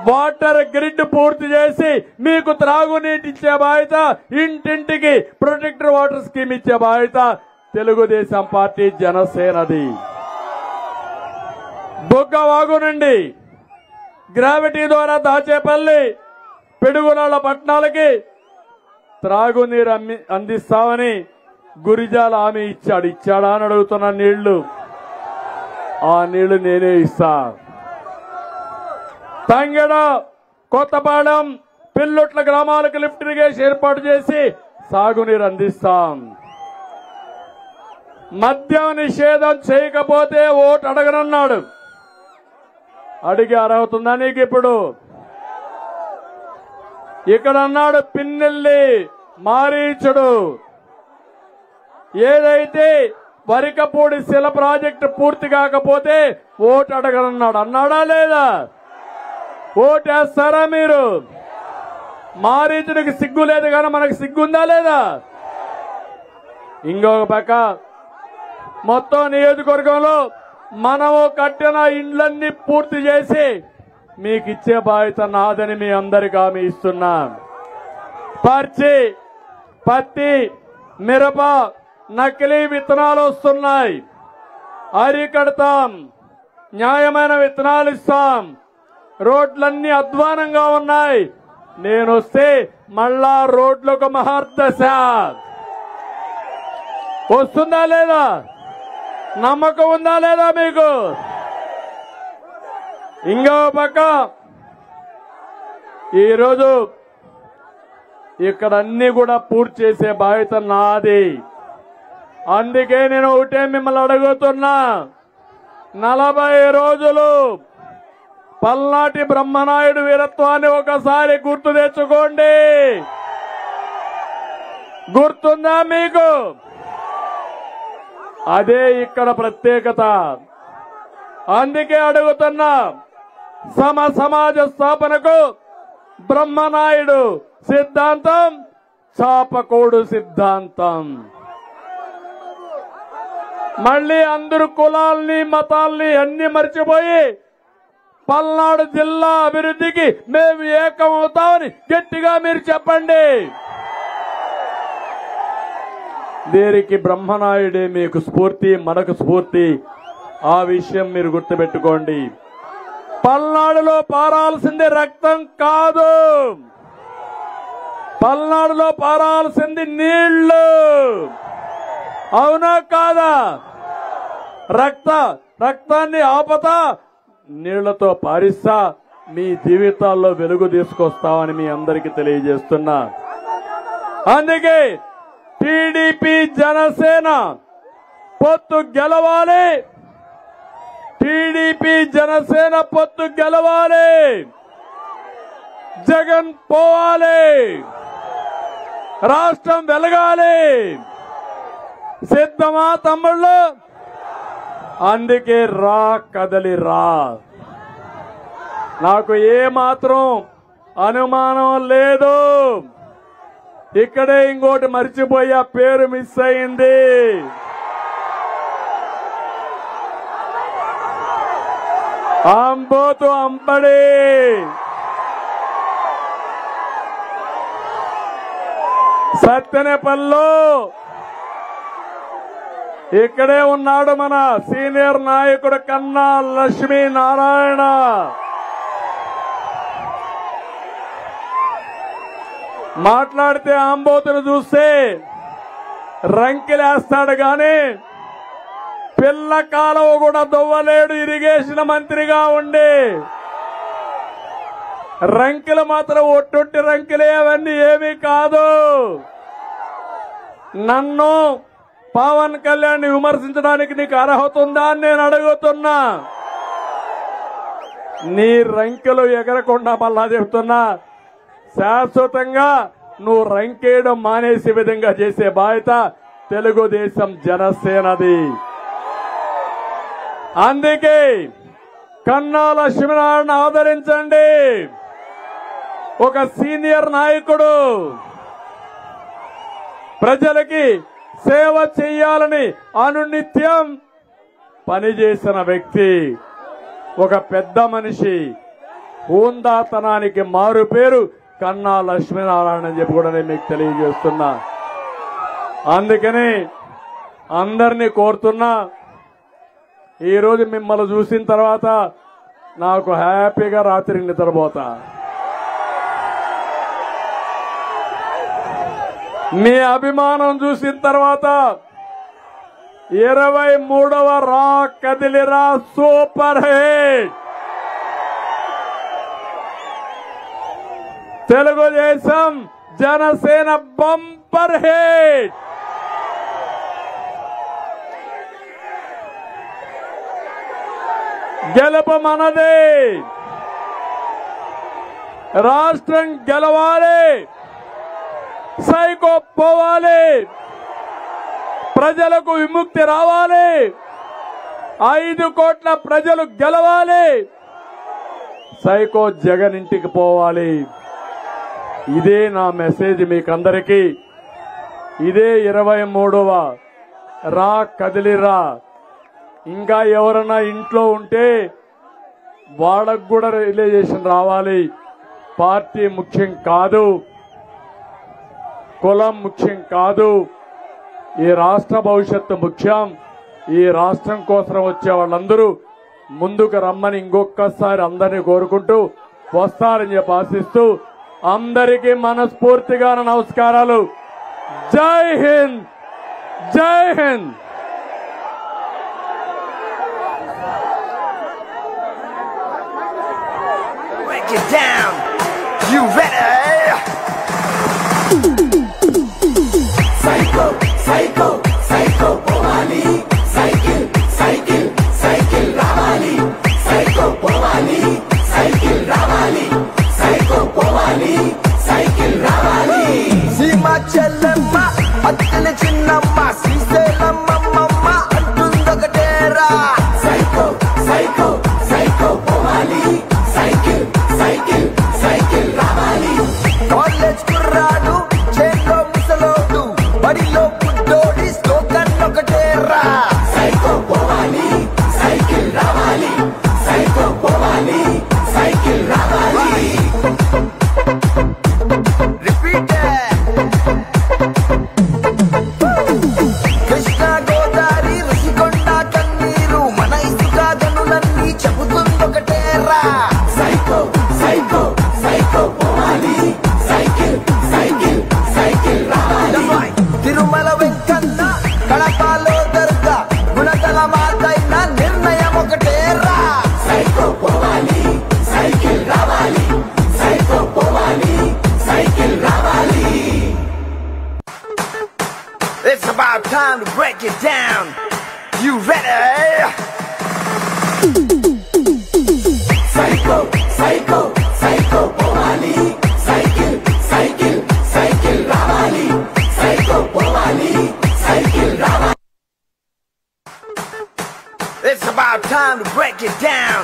వాటర్ గ్రిడ్ పూర్తి చేసి మీకు త్రాగునీటి ఇచ్చే బాధ్యత, ఇంటింటికి ప్రొటెక్టర్ వాటర్ స్కీమ్ ఇచ్చే బాధ్యత తెలుగుదేశం పార్టీ జనసేనది. బొగ్గవాగు నుండి గ్రావిటీ ద్వారా దాచేపల్లి పిడుగురాళ్ల పట్టణాలకి త్రాగునీరు అందిస్తామని గురిజాల హామీ ఇచ్చాడు. ఇచ్చాడా అని అడుగుతున్న నీళ్లు, ఆ నీళ్లు నేనే ఇస్తా. తంగెడ, కొత్తపాలెం, పిల్లుట్ల గ్రామాలకు లిఫ్ట్ ఇరిగేషన్ ఏర్పాటు చేసి సాగునీరు అందిస్తాం. మద్యం నిషేధం చేయకపోతే ఓటు అడగనన్నాడు. అడిగే అర్హత ఉందా నీకు? ఇప్పుడు ఇక్కడ అన్నాడు పిన్నెల్లి మారీచుడు, ఏదైతే వరికపూడి శిల ప్రాజెక్టు పూర్తి కాకపోతే ఓటు అడగనన్నాడు. అన్నాడా లేదా? ఓటేస్తారా మీరు? మారీచుడికి సిగ్గు లేదు కానీ మనకు సిగ్గుందా లేదా? ఇంకొక పక్క మొత్తం నియోజకవర్గంలో మనము కట్టిన ఇండ్లన్నీ పూర్తి చేసి మీకు ఇచ్చే బాధ్యత నాదని మీ అందరికీ హామీ ఇస్తున్నా. పత్తి, మిరప, నకిలీ విత్తనాలు వస్తున్నాయి, అరికడతాం, న్యాయమైన విత్తనాలు ఇస్తాం. రోడ్లన్నీ అధ్వానంగా ఉన్నాయి. నేను వస్తే మళ్ళా రోడ్లకు మహర్దశ వస్తుందా లేదా? నమ్మకం ఉందా లేదా మీకు? ఇంకో పక్క ఈరోజు ఇక్కడ అన్ని కూడా పూర్తి చేసే బాధ్యత నాది. అందుకే నేను ఒకటే మిమ్మల్ని అడుగుతున్నా, 40 రోజులు పల్నాటి బ్రహ్మనాయుడు వీరత్వాన్ని ఒకసారి గుర్తు తెచ్చుకోండి. గుర్తుందా మీకు? అదే ఇక్కడ ప్రత్యేకత. అందుకే అడుగుతున్నా, సమాజ స్థాపనకు బ్రహ్మనాయుడు సిద్ధాంతం, చాపకోడు సిద్ధాంతం. మళ్ళీ అందరు కులాల్ని మతాల్ని అన్ని మర్చిపోయి పల్నాడు జిల్లా అభివృద్ధికి మేము ఏకమవుతామని గట్టిగా మీరు చెప్పండి. దీనికి బ్రహ్మనాయుడే మీకు స్ఫూర్తి, మనకు స్ఫూర్తి. ఆ విషయం మీరు గుర్తుపెట్టుకోండి. పల్నాడులో పారాల్సింది రక్తం కాదు, పల్నాడులో పారాల్సింది నీళ్లు. అవునా కాదా? రక్తాన్ని ఆపతా నీళ్లతో పారిస్తా మీ జీవితాల్లో వెలుగు తీసుకొస్తామని మీ అందరికీ తెలియజేస్తున్నా. అందుకే టీడీపీ జనసేన పొత్తు గెలవాలి, టీడీపీ జనసేన పొత్తు గెలవాలి, జగన్ పోవాలి, రాష్ట్రం వెలగాలి. సిద్ధమా తమ్ముళ్ళు? అందుకే రా, కదలి రా. నాకు ఏ మాత్రం అనుమానం లేదు. ఇక్కడే ఇంకోటి మర్చిపోయా, పేరు మిస్ అయింది. అంబోతు అంబడి సత్తెనపల్లిలో ఇక్కడే ఉన్నాడు మన సీనియర్ నాయకుడు కన్నా లక్ష్మీనారాయణ. మాట్లాడితే ఆంబోతును చూస్తే రంకెలేస్తాడు గాని పిల్ల కాలువ కూడా దొవ్వలేడు. ఇరిగేషన్ మంత్రిగా ఉండి రంకెలు మాత్రం ఒట్టొట్టి రంకెలే, అవన్నీ ఏమీ కాదు. నన్ను పవన్ కళ్యాణ్ విమర్శించడానికి నీకు అర్హత ఉందా అని నేను అడుగుతున్నా. నీ రంకెలు ఎగరకుండా మళ్ళా చెప్తున్నా, శాశ్వతంగా నువ్వు రంకేయడం మానేసే విధంగా చేసే బాధ్యత తెలుగుదేశం జనసేనది. అందుకే కన్నా లక్ష్మీనారాయణ ఆదరించండి. ఒక సీనియర్ నాయకుడు, ప్రజలకి సేవ చేయాలని అనునిత్యం పనిచేసిన వ్యక్తి, ఒక పెద్ద మనిషి, హోందాతనానికి మారు పేరు కన్నా లక్ష్మీనారాయణ అని చెప్పి కూడా నేను మీకు తెలియజేస్తున్నా. అందుకని అందరినీ కోరుతున్నా, ఈరోజు మిమ్మల్ని చూసిన తర్వాత నాకు హ్యాపీగా రాత్రి నిద్రపోతా. మీ అభిమానం చూసిన తర్వాత 23వ రా కదిలిరా super hit Telugu Desam Janasena bumper hit. గెలుపు మనదే. రాష్ట్రం గెలవాలి, సైకో పోవాలి, ప్రజలకు విముక్తి రావాలి, 5 కోట్ల ప్రజలు గెలవాలి, సైకో జగన్ ఇంటికి పోవాలి. ఇదే నా మెసేజ్ మీకందరికీ. ఇదే 23వ రా కదిలిరా. ఇంకా ఎవరన్నా ఇంట్లో ఉంటే వాళ్ళకు కూడా రియలైజేషన్ రావాలి. పార్టీ ముఖ్యం కాదు, కులం ముఖ్యం కాదు, ఈ రాష్ట్ర భవిష్యత్తు ముఖ్యం. ఈ రాష్ట్రం కోసం వచ్చే వాళ్ళందరూ ముందుకు రమ్మని ఇంకొకసారి అందరినీ కోరుకుంటూ వస్తారని చెప్పి ఆశిస్తూ అందరికీ మనస్ఫూర్తిగా నమస్కారాలు. జై హింద్, జై Hind. Break it down. You ready? Psycho, psycho, psycho, Powali. Cycle, cycle, cycle, Ravali. Psycho, Powali. Cycle, Ravali. Psycho, Powali. Cycle, Ravali. Sima Chellamma, Attile Chinnamma, Sriselamma, Mamma, Antundakatera. Psycho, psycho, psycho, Powali. Cycle, cycle, cycle, Ravali. College kurradu, chelo musalodu, badilo puddodi, slogan okatera. Psycho Powali, cycle Ravali. Psycho Powali, cycle Ravali. Repeat it. Krishna Godavari, Rishikonda Kanneeru, mana isuka ganulanni cheputundokatera. Psycho, psycho, psycho Powali. Cycle, cycle, cycle Ravali. Tirumala Venkana, Kadapalo Darga, Gunagala Mataina, Nirnayam okatera. Psycho Powali, cycle Ravali. Psycho Powali, cycle Ravali. It's about time to break it down. You ready? Psycho, psycho, psycho Powali. Cycle, cycle, cycle Ravali. Psycho Powali, cycle Ravali. It's about time to break it down.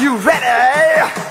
You ready?